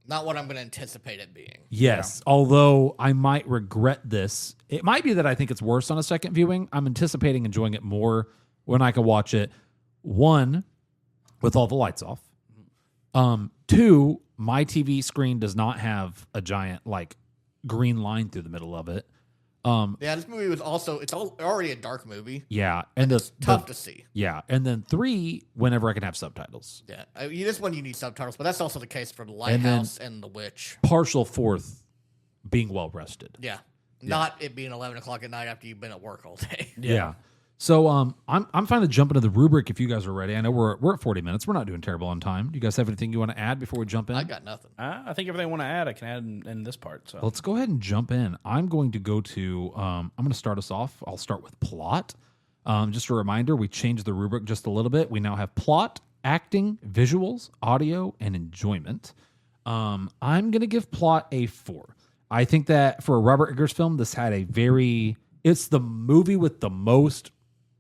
not what I'm going to anticipate it being. Yes, although I might regret this. It might be that I think it's worse on a second viewing. I'm anticipating enjoying it more when I can watch it. One, with all the lights off. Two, my TV screen does not have a giant like green line through the middle of it. Yeah, this movie was it's already a dark movie. Yeah, and Tough to see. yeah, and then three, whenever I can have subtitles. Yeah, this one you need subtitles, but that's also the case for The Lighthouse and The Witch. Partial fourth, being well rested. Yeah, not it being 11 o'clock at night after you've been at work all day. Yeah. So I'm fine to jump into the rubric if you guys are ready. I know we're at 40 minutes. We're not doing terrible on time. Do you guys have anything you want to add before we jump in? I got nothing. I think everything I want to add, I can add in this part. So Let's go ahead and jump in. I'm going to go to I'm going to start us off. I'll start with plot. Just a reminder, we changed the rubric just a little bit. We now have plot, acting, visuals, audio, and enjoyment. I'm going to give plot a 4. I think that for a Robert Eggers film, this had it's the movie with the most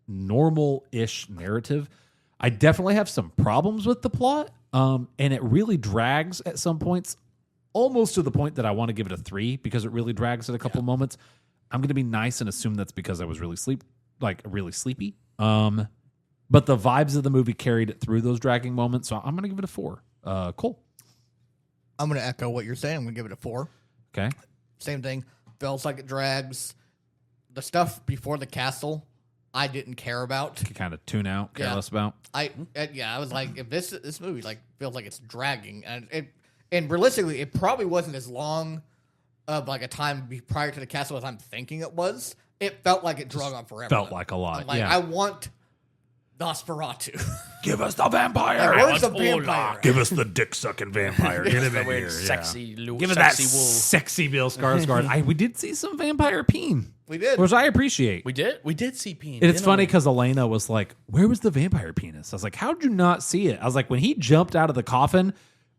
normal-ish narrative. I definitely have some problems with the plot, and it really drags at some points, almost to the point that I want to give it a 3 because it really drags at a couple moments. I'm going to be nice and assume that's because I was really sleepy. But the vibes of the movie carried it through those dragging moments, so I'm going to give it a 4. Cool. I'm going to echo what you're saying. I'm going to give it a 4. Okay. Same thing. Feels like it drags. The stuff before the castle, I didn't care about. Can kind of tune out, careless about. I was like, if this movie like feels like it's dragging, and realistically, it probably wasn't as long of like a time prior to the castle as I'm thinking it was. It felt like it drug on forever. Felt like a lot. I'm like, yeah. I want Nosferatu. Give us the vampire. Like, where's the vampire? Give us the dick sucking vampire. Get him in here. sexy, Give us that sexy wool. sexy Bill Skarsgård. We did see some vampire peen, We did. which I appreciate. We did see Peen. And it's didn't funny we? because Elena was like, "Where was the vampire penis?" I was like, "How did you not see it?" I was like, "When he jumped out of the coffin,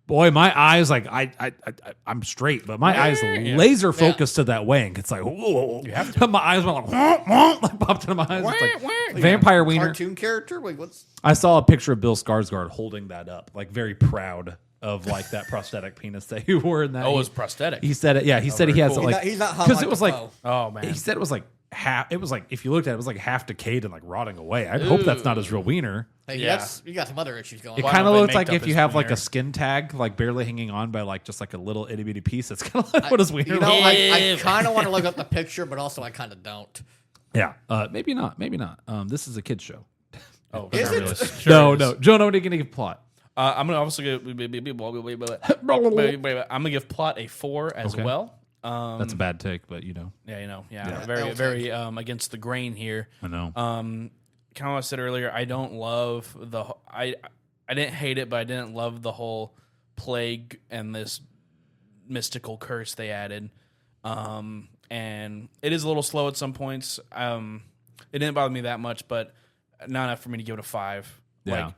boy, my eyes like I'm straight, but my eyes laser focused to that wing. It's like, whoa, you have to. My eyes went like popped into my eyes. It's like vampire wiener. Cartoon character? Wait, what's? I saw a picture of Bill Skarsgård holding that up, like very proud of like that prosthetic penis that he wore in that. Oh, it was prosthetic. He said it. Yeah, he said he has cool. it like He's not hot because like it was the like foe. Oh man, he said it was like half. It was like if you looked at it, it was like half decayed and like rotting away. I'd hope that's not his real wiener. Hey, Yeah. you got some other issues going It on. kind of don't they looks make like up if you his have like wiener? a skin tag, like barely hanging on by like just like a little itty bitty piece. That's kind of like what his wiener You know, looks like. I kind of want to look up the picture, but also I kind of don't. Yeah, maybe not. Maybe not. This is a kids show. Oh, Is not it? really. No, it is. no. Jonah, what are you gonna give plot? I'm gonna also give. I'm gonna give plot a 4 as Okay. well. That's a bad take, but Yeah, Yeah, very, I'll very against the grain here. I know. Kind of what I said earlier. I don't love I didn't hate it, but I didn't love the whole plague and this mystical curse they added. And it is a little slow at some points. It didn't bother me that much, but not enough for me to give it a 5. Yeah.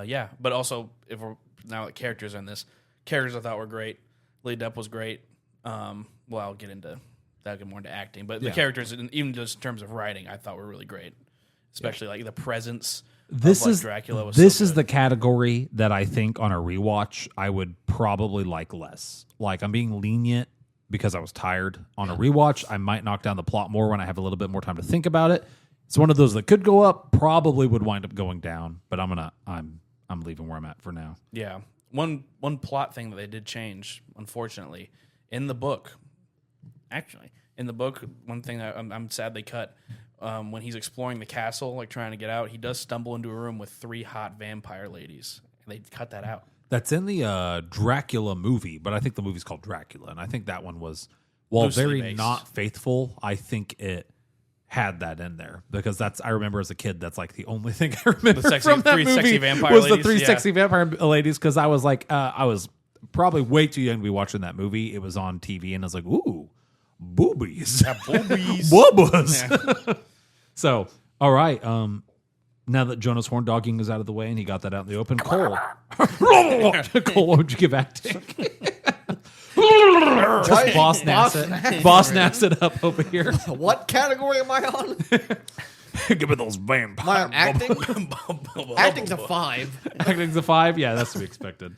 Yeah. But also, if we're now that characters are in this, characters I thought were great. Lee Depp was great. Well, I'll get into that, get more into acting, but the characters, even just in terms of writing, I thought were really great. Especially like the presence. This of, like, is Dracula was this so is good. the category that I think on a rewatch I would probably like less. Like I'm being lenient because I was tired. On a rewatch, I might knock down the plot more when I have a little bit more time to think about it. It's one of those that could go up, probably would wind up going down, but I'm leaving where I'm at for now. Yeah. One plot thing that they did change, unfortunately, in the book. Actually, in the book, one thing that I'm sad they cut when he's exploring the castle, like trying to get out, he does stumble into a room with 3 hot vampire ladies, and they cut that out. That's in the Dracula movie, but I think the movie's called Dracula, and I think that one was, while Loosely very based. not faithful, I think it had that in there because I remember as a kid that's like the only thing I remember from that 3 movie sexy vampire was the ladies, 3 yeah. sexy vampire ladies because I was like I was probably way too young to be watching that movie. It was on TV and I was like, ooh, boobies, Boobies. boobas. So all right, now that Jonas Horn dogging is out of the way and he got that out in the open, Cole, Cole, what would you give acting? Just boss nass it up over here. What category am I on? Give me those vampire. My acting? Acting's a 5. Acting's a 5. Yeah, that's to be expected.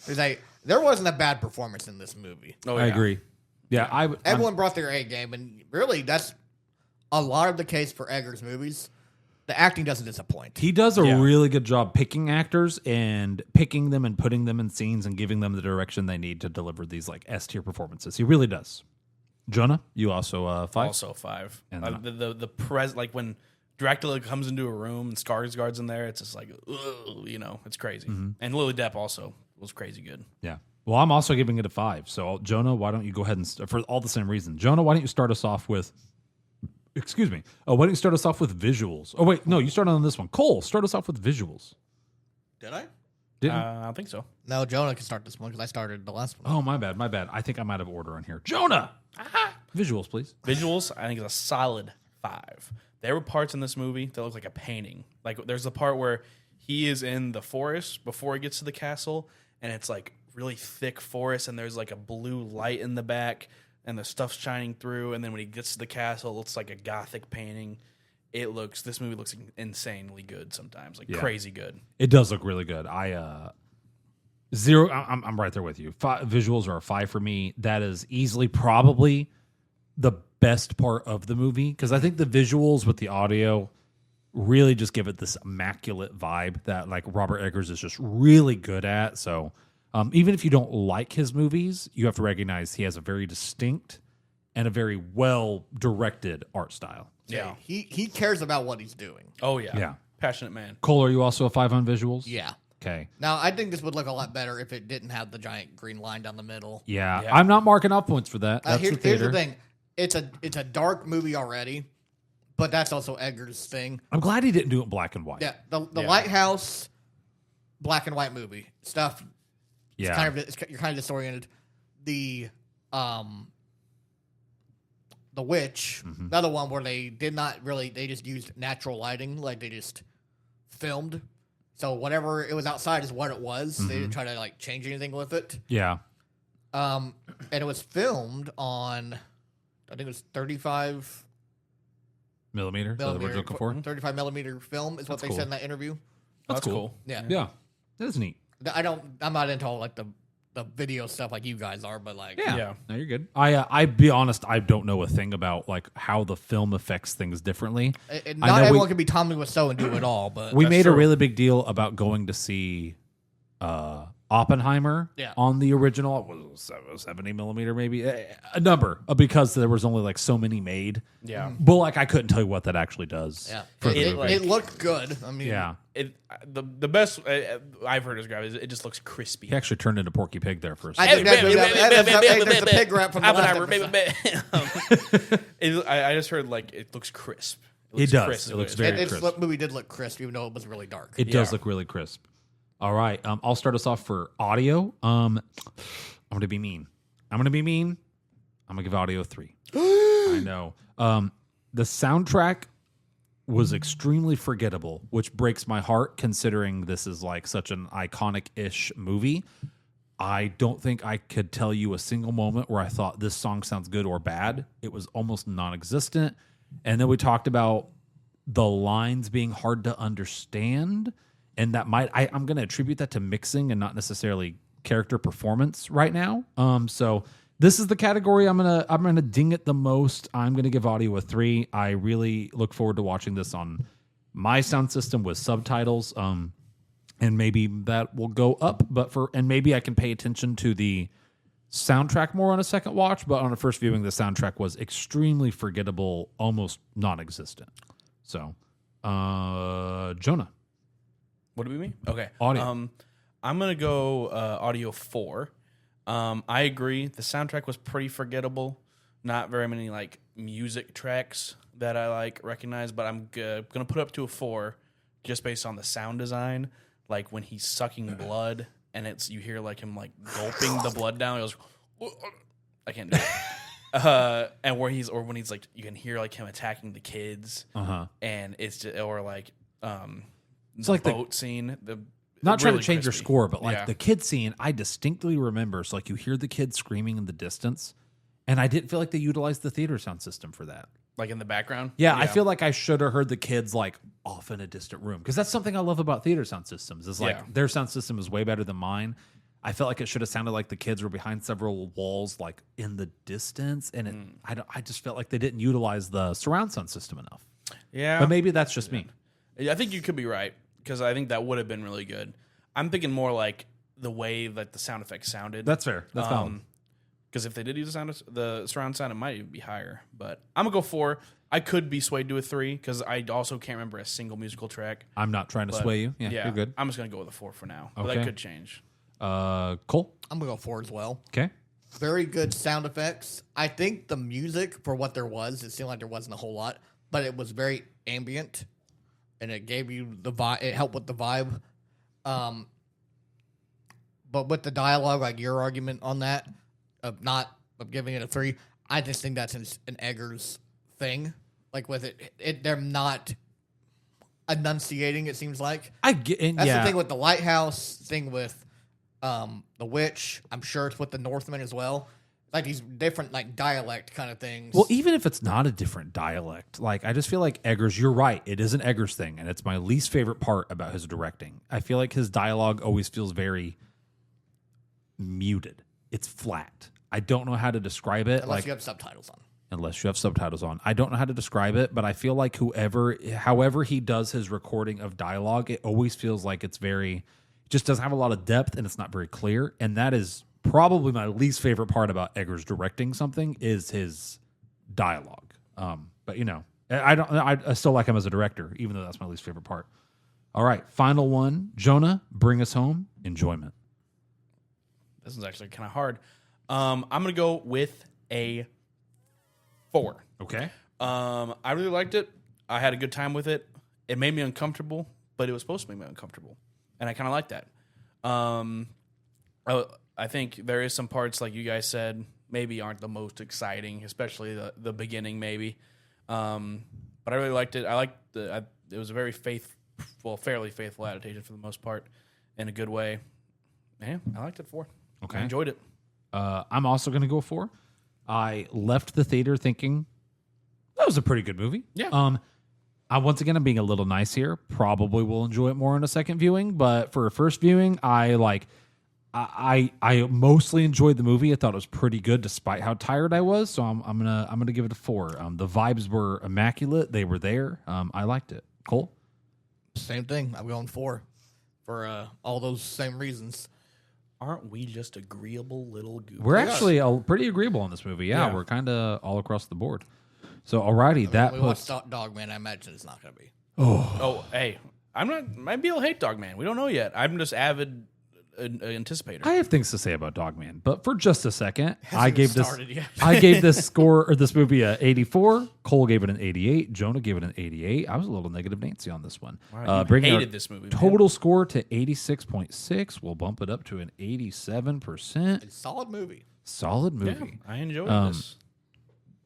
There wasn't a bad performance in this movie. Oh, I yeah. agree. Yeah, Everyone brought their A game, and really, that's a lot of the case for Eggers movies. The acting doesn't disappoint. he does a Yeah. really good job picking actors and picking them and putting them in scenes and giving them the direction they need to deliver these like S tier performances. He really does. Jonah, you also 5. Also 5. And Like when Dracula comes into a room and Skarsgård's in there, it's just like, ugh, it's crazy. Mm-hmm. And Lily Depp also was crazy good. Yeah. Well, I'm also giving it a 5. So Jonah, why don't you go ahead and for all the same reason? Jonah, why don't you start us off with? Excuse me. Oh, why don't you start us off with visuals? Oh wait, no, you started on this one. Cole, start us off with visuals. Did I? Didn't? I don't think so. No, Jonah can start this one because I started the last one. Oh, my bad. I think I'm out of order on here. Jonah! Visuals, please. Visuals, I think, is a solid 5. There were parts in this movie that look like a painting. Like there's the part where he is in the forest before he gets to the castle, and it's like really thick forest, and there's like a blue light in the back, and the stuff's shining through. And then when he gets to the castle, it looks like a gothic painting. This movie looks insanely good sometimes, like crazy good. It does look really good. I'm right there with you. Visuals are a 5 for me. That is easily probably the best part of the movie because I think the visuals with the audio really just give it this immaculate vibe that like Robert Eggers is just really good at. So even if you don't like his movies, you have to recognize he has a very distinct and a very well directed art style. Yeah. He cares about what he's doing. Oh yeah. Yeah. Passionate man. Cole, are you also a 5 on visuals? Yeah. Okay. Now, I think this would look a lot better if it didn't have the giant green line down the middle. Yeah. Yeah. I'm not marking off points for that. That's the Here's theater. the thing. It's a dark movie already, but that's also Eggers' thing. I'm glad he didn't do it in black and white. Yeah, the Lighthouse, black and white movie stuff. Yeah. You're kind of disoriented. The Witch, another one where they did not really. They just used natural lighting, like they just filmed. So whatever it was outside is what it was. They didn't try to like change anything with it. Yeah. And it was filmed on, I think it was 35 Millimeter. Is that the word you're millimeter, looking for? 35 millimeter film is what they cool. said in that interview. That's cool. Yeah. Yeah. That is neat. I'm not into all like the the video stuff like you guys are, but like Yeah. No, you're good. I be honest, I don't know a thing about like how the film affects things differently. not everyone can be Tommy Wiseau and do it all. But We made a true. really big deal about going to see Oppenheimer on the original. It was 70 millimeter, maybe a number because there was only like so many made. Yeah. But like I couldn't tell you what that actually does. yeah, for the movie. it looked good. I mean, Yeah. The best I've heard described is it just looks crispy. He actually turned into Porky Pig there for a I second. think that's the pig rap from the last episode. I just heard like it looks crisp. It looks does. crisp. It looks very This crisp. movie did look crisp, even though it was really dark. It does look really crisp. All right. I'll start us off for audio. I'm going to be mean. I'm going to give audio 3. I know. The soundtrack was extremely forgettable, which breaks my heart considering this is like such an iconic-ish movie. I don't think I could tell you a single moment where I thought this song sounds good or bad. It was almost non-existent. And then we talked about the lines being hard to understand. And that I'm going to attribute that to mixing and not necessarily character performance right now. So this is the category I'm gonna ding it the most. I'm gonna give audio a 3. I really look forward to watching this on my sound system with subtitles. And maybe that will go up, and maybe I can pay attention to the soundtrack more on a second watch. But on a first viewing, the soundtrack was extremely forgettable, almost non-existent. So, Jonah. What do we mean? Okay. Audio. I'm going to go audio 4. I agree. The soundtrack was pretty forgettable. Not very many like music tracks that I like recognize, but I'm going to put up to a 4 just based on the sound design. Like when he's sucking blood and you hear like him like gulping the blood down. He goes, I can't do it. And when he's like, you can hear like him attacking the kids. And it's just, or like, It's like the boat scene. not trying really to change your crispy. score, but like Yeah. the kid scene, I distinctly remember. So like you hear the kid screaming in the distance, and I didn't feel like they utilized the theater sound system for that. Like in the background. Yeah, I feel like I should have heard the kids like off in a distant room because that's something I love about theater sound systems. Is like their sound system is way better than mine. I felt like it should have sounded like the kids were behind several walls, like in the distance, and I just felt like they didn't utilize the surround sound system enough. Yeah. But maybe that's just me. I think you could be right because I think that would have been really good. I'm thinking more like the way that the sound effects sounded. That's fair. That's valid. Because if they did use the surround sound, it might even be higher. But I'm gonna go 4. I could be swayed to a 3 because I also can't remember a single musical track. I'm not trying to sway you. Yeah, you're good. I'm just gonna go with a 4 for now. But Okay. that could change. Cole. I'm gonna go 4 as well. Okay. Very good sound effects. I think the music for what there was, it seemed like there wasn't a whole lot, but it was very ambient, and it gave you the vibe. It helped with the vibe. But with the dialogue, like your argument on that, of giving it a 3, I just think that's an Eggers thing. Like with it they're not enunciating. It seems like I get. And that's yeah. the thing with the lighthouse. Thing with the witch. I'm sure it's with the Northman as well. Like these different like dialect kind of things. Well, even if it's not a different dialect, like I just feel like Eggers, you're right. It is an Eggers thing, and it's my least favorite part about his directing. I feel like his dialogue always feels very muted. It's flat. I don't know how to describe it. unless you have subtitles on. Unless you have subtitles on. I don't know how to describe it, but I feel like however he does his recording of dialogue, it always feels like it just doesn't have a lot of depth and it's not very clear. And that is probably my least favorite part about Eggers directing something is his dialogue. But you know, I still like him as a director, even though that's my least favorite part. All right, final one. Jonah, bring us home. Enjoyment. This one's actually kind of hard. I'm gonna go with a 4. Okay. I really liked it. I had a good time with it. It made me uncomfortable, but it was supposed to make me uncomfortable, and I kind of like that. I think there is some parts, like you guys said, maybe aren't the most exciting, especially the beginning, maybe. But I really liked it. It was a very fairly faithful adaptation for the most part, in a good way. Yeah, I liked it 4. Okay. I enjoyed it. I'm also going to go 4. I left the theater thinking that was a pretty good movie. Yeah. Once again, I'm being a little nice here. Probably will enjoy it more in a second viewing, but for a first viewing, I I mostly enjoyed the movie. I thought it was pretty good, despite how tired I was. So I'm gonna give it a 4. The vibes were immaculate. They were there. I liked it. Cole? Same thing. I'm going 4 for all those same reasons. Aren't we just agreeable little goofs? We're actually pretty agreeable on this movie. Yeah. We're kind of all across the board. So alrighty, that we puts. watched Dogman. I imagine it's not going to be. Oh, hey, I'm not. Might be able to hate Dogman. We don't know yet. I'm just avid anticipator. I have things to say about Dogman, but for just a second, I even gave started yet. I gave this score or this movie a 84. Cole gave it an 88. Jonah gave it an 88. I was a little negative Nancy on this one. Wow, you bringing hated our this movie, man. total score to 86.6. We'll bump it up to an 87%. It's a solid movie. Solid Yeah, movie. I enjoyed this.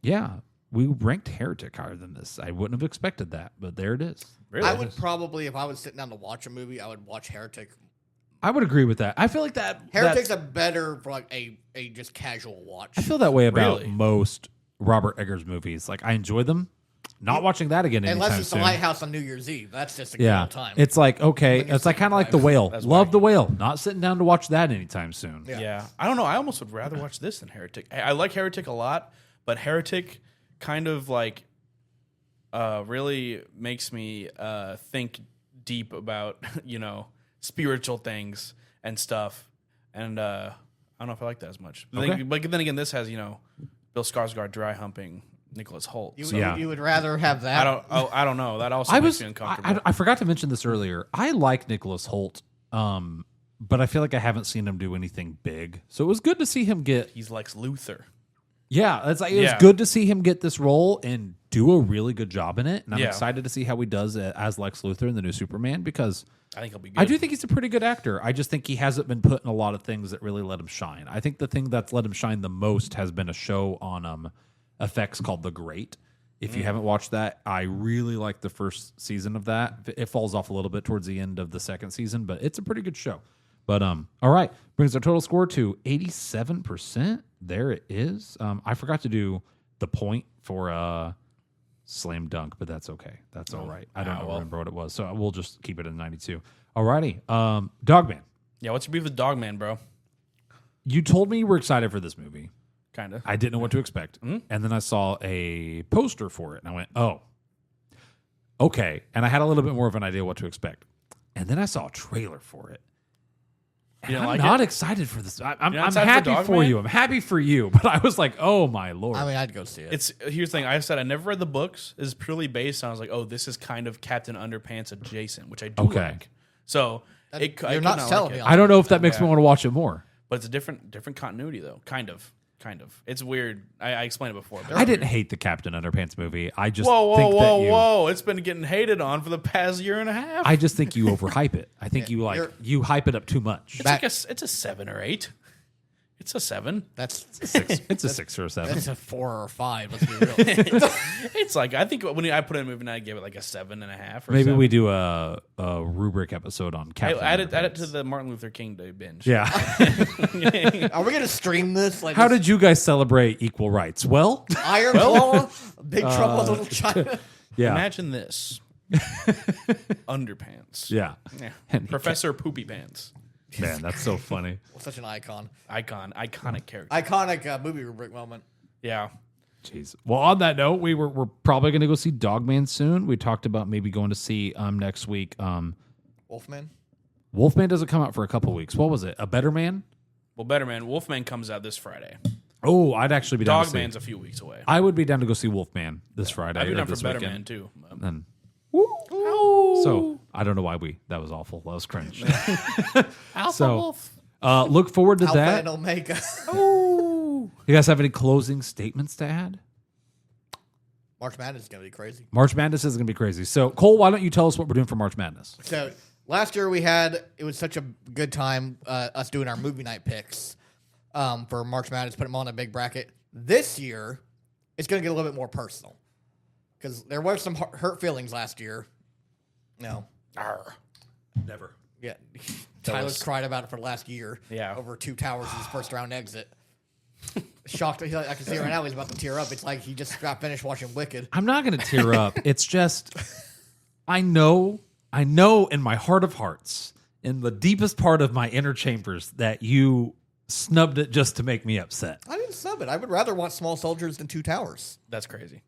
Yeah, we ranked Heretic higher than this. I wouldn't have expected that, but there it is. Really? I would probably, if I was sitting down to watch a movie, I would watch Heretic. I would agree with that. I feel like that. Heretic's a better for like a just casual watch. I feel that way about Really? most Robert Eggers movies. Like I enjoy them. Not watching that again anytime Unless it's soon. The Lighthouse on New Year's Eve. That's just a good Yeah, old time. it's like okay, When you're it's like kind of like sitting The Whale. That's Love why. The Whale. Not sitting down to watch that anytime soon. Yeah. I don't know. I almost would rather watch this than Heretic. I like Heretic a lot, but Heretic kind of like really makes me think deep about spiritual things and stuff. And I don't know if I like that as much. Okay. But then again, this has Bill Skarsgård dry humping Nicholas Holt. You, So you would rather have that. I don't know. That also I makes was me uncomfortable. I forgot to mention this earlier. I like Nicholas Holt, but I feel like I haven't seen him do anything big. So it was good to see him get. He's Lex Luthor. Yeah, it's like it was Yeah. good to see him get this role and do a really good job in it. And I'm Yeah. excited to see how he does it as Lex Luthor in the new Superman because I think he'll be good. I do think he's a pretty good actor. I just think he hasn't been put in a lot of things that really let him shine. I think the thing that's let him shine the most has been a show on FX called The Great. If you haven't watched that, I really like the first season of that. It falls off a little bit towards the end of the second season, but it's a pretty good show. But all right, brings our total score to 87%. There it is. I forgot to do the point for Slam Dunk, but that's okay. That's all right. I don't remember what it was, so we'll just keep it at 92. Alrighty, Dogman. Yeah, what's your beef with Dogman, bro? You told me you were excited for this movie. Kind of. I didn't know what to expect, and then I saw a poster for it, and I went, "Oh, okay." And I had a little bit more of an idea what to expect, and then I saw a trailer for it. You didn't I'm like not it? excited for this. I'm You're not excited for happy for Dogman? you. I'm happy for you, but I was like, "Oh my lord!" I mean, I'd go see it. Here's the thing. I said I never read the books. This is purely based on. I was like, oh, this is kind of Captain Underpants adjacent, which I do Okay. like. So You're not selling me on I don't know if that makes me want to watch it more. but it's a different continuity though. Kind of. It's weird. I explained it before. But I didn't hate the Captain Underpants movie. I just Whoa! think that you. Whoa! It's been getting hated on for the past year and a half. I just think you overhype it. I think you hype it up too much. it's a 7 or 8. It's a 7. That's It's a 6 or a 7. that's a 4 or 5. Let's be real. It's like I think when I put in a movie night, I give it like a 7.5. Or Maybe 7. we do a rubric episode on Captain add it Underpants. to the Martin Luther King Day binge. Yeah. Are we gonna stream this? Like How did you guys celebrate equal rights? Well, Iron Claw, Big Trouble in Little China? yeah. Imagine this. Underpants. Yeah. Yeah. And he Professor Poopy Pants. Man, that's so funny. Such an icon. Iconic character. Iconic movie rubric moment. Yeah. Jeez. Well, on that note, we're probably going to go see Dogman soon. We talked about maybe going to see next week. Wolfman. Wolfman doesn't come out for a couple weeks. What was it? A Better Man? Well, Better Man. Wolfman comes out this Friday. Oh, I'd actually be down to see. Dogman's a few weeks away. I would be down to go see Wolfman this Friday. I'd be or down for this Better weekend. Man too. And so I don't know why that was awful. That was cringe. Alpha So- Wolf. Look forward to Alpha that. and Omega. You guys have any closing statements to add? March Madness is gonna be crazy. March Madness is going to be crazy. So, Cole, why don't you tell us what we're doing for March Madness? So last year it was such a good time us doing our movie night picks for March Madness, put them on a big bracket. This year, it's going to get a little bit more personal because there were some hurt feelings last year. No, Never. yeah, Tyler's cried about it for the last year. Yeah. Over 2 towers in his first round exit. Shocked. I can see right now he's about to tear up. It's like he just got finished watching Wicked. I'm not going to tear up. It's just, I know in my heart of hearts, in the deepest part of my inner chambers that you snubbed it just to make me upset. I didn't sub it. I would rather watch Small Soldiers than Two Towers. That's crazy.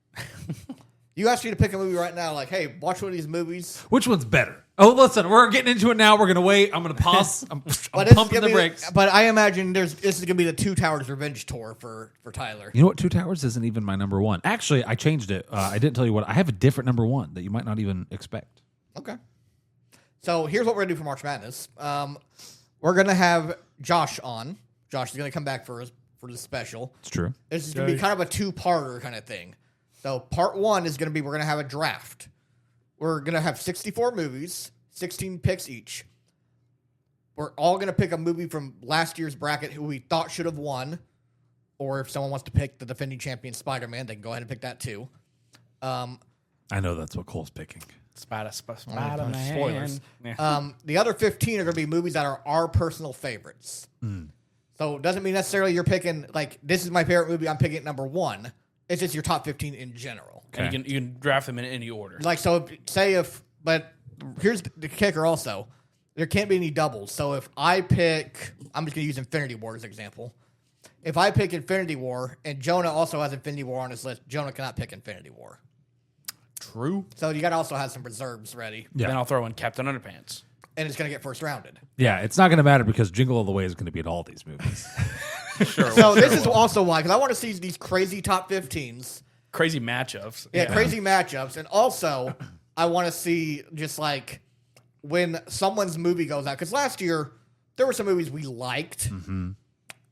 You asked me to pick a movie right now, like, hey, watch one of these movies. Which one's better? Oh, listen, we're getting into it now. We're going to wait. I'm going to pause. I'm But this is pumping gonna the be brakes. But I imagine this is going to be the Two Towers revenge tour for Tyler. You know what? Two Towers isn't even my number one. Actually, I changed it. I didn't tell you what. I have a different number one that you might not even expect. Okay. So here's what we're going to do for March Madness. We're going to have Josh on. Josh is going to come back for the special. It's true. This is going to be kind of a two-parter kind of thing. So part one is going to be we're going to have a draft. We're going to have 64 movies, 16 picks each. We're all going to pick a movie from last year's bracket who we thought should have won. Or if someone wants to pick the defending champion Spider-Man, they can go ahead and pick that too. I know that's what Cole's picking. Spider-Man. Spoilers. Yeah. The other 15 are going to be movies that are our personal favorites. So it doesn't mean necessarily you're picking, like, this is my favorite movie, I'm picking it number one. It's just your top 15 in general. And you can draft them in any order. Like, so but here's the kicker also. There can't be any doubles. So if I pick, I'm just going to use Infinity War as an example. If I pick Infinity War and Jonah also has Infinity War on his list, Jonah cannot pick Infinity War. True. So you got to also have some reserves ready. Yeah. Then I'll throw in Captain Underpants. And it's going to get first rounded. Yeah, it's not going to matter because Jingle All the Way is going to be at all these movies. Sure. So this is also why, because I want to see these crazy top 15s. Crazy matchups. Yeah, crazy matchups. And also, I want to see just like when someone's movie goes out. Because last year, there were some movies we liked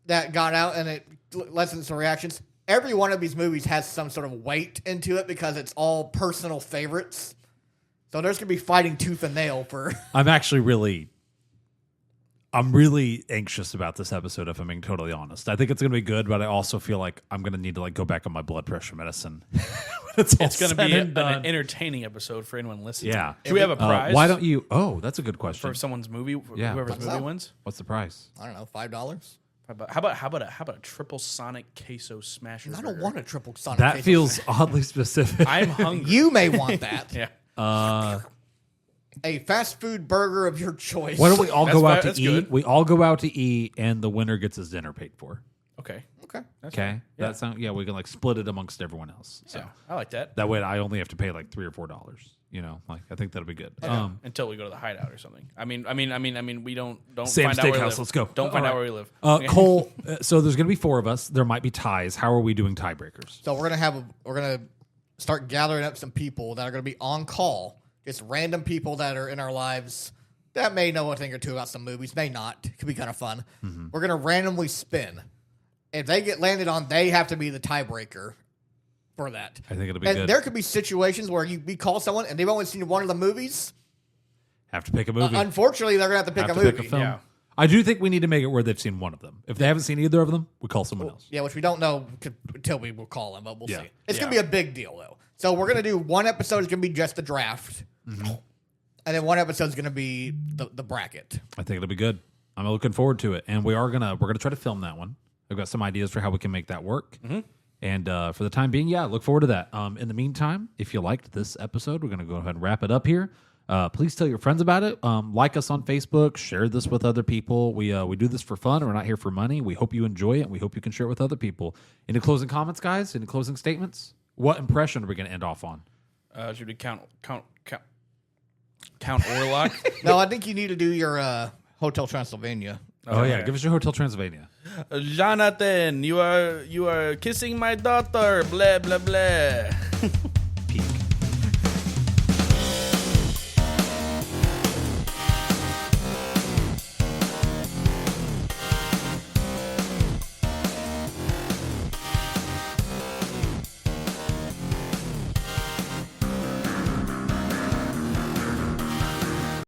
that got out and it lessened some reactions. Every one of these movies has some sort of weight into it because it's all personal favorites. So there's going to be fighting tooth and nail for... I'm really anxious about this episode, if I'm being totally honest. I think it's going to be good, but I also feel like I'm going to need to go back on my blood pressure medicine. It's going to be an entertaining episode for anyone listening. Yeah. Do we have a prize? Why don't you... Oh, that's a good question. for someone's movie? Yeah. Whoever's What's movie up? wins. What's the price? I don't know, $5? How about a triple Sonic queso smasher? I don't want a triple Sonic. That queso feels smash. oddly specific. I'm hungry. You may want that. Yeah. A fast food burger of your choice. Why don't we all go out to That's eat? good. We all go out to eat, and the winner gets his dinner paid for. Okay. Okay. Okay, that sound we can split it amongst everyone else. So Yeah, I like that. that way, I only have to pay $3 or $4. I think that'll be good. Until we go to the hideout or something. I mean, we don't Sam's find out where we Steakhouse, live. let's go. Don't find All out right. where we live. Cole. So there's going to be 4 of us. There might be ties. How are we doing tiebreakers? So we're gonna start gathering up some people that are gonna be on call. Just random people that are in our lives that may know a thing or two about some movies, may not. Could be kind of fun. We're gonna randomly spin. If they get landed on, they have to be the tiebreaker for that. I think it'll be And good. there could be situations where we call someone and they've only seen one of the movies. Have to pick a movie. Unfortunately, they're gonna have to pick have a to movie. pick a film. Yeah. I do think we need to make it where they've seen one of them. If they haven't seen either of them, we call someone else. Yeah, which we don't know until we will call them, but we'll Yeah. see. It's going to be a big deal, though. So we're going to do one episode is going to be just the draft. And then one episode is going to be the bracket. I think it'll be good. I'm looking forward to it, and we're gonna try to film that one. I've got some ideas for how we can make that work. And for the time being, look forward to that. In the meantime, if you liked this episode, we're gonna go ahead and wrap it up here. Please tell your friends about it. Like us on Facebook. Share this with other people. We do this for fun. We're not here for money. We hope you enjoy it. And we hope you can share it with other people. Any closing comments, guys? Any closing statements? What impression are we going to end off on? Should we count Orlok? No, I think you need to do your Hotel Transylvania. Oh yeah, give us your Hotel Transylvania. Jonathan, you are kissing my daughter. Blah blah blah.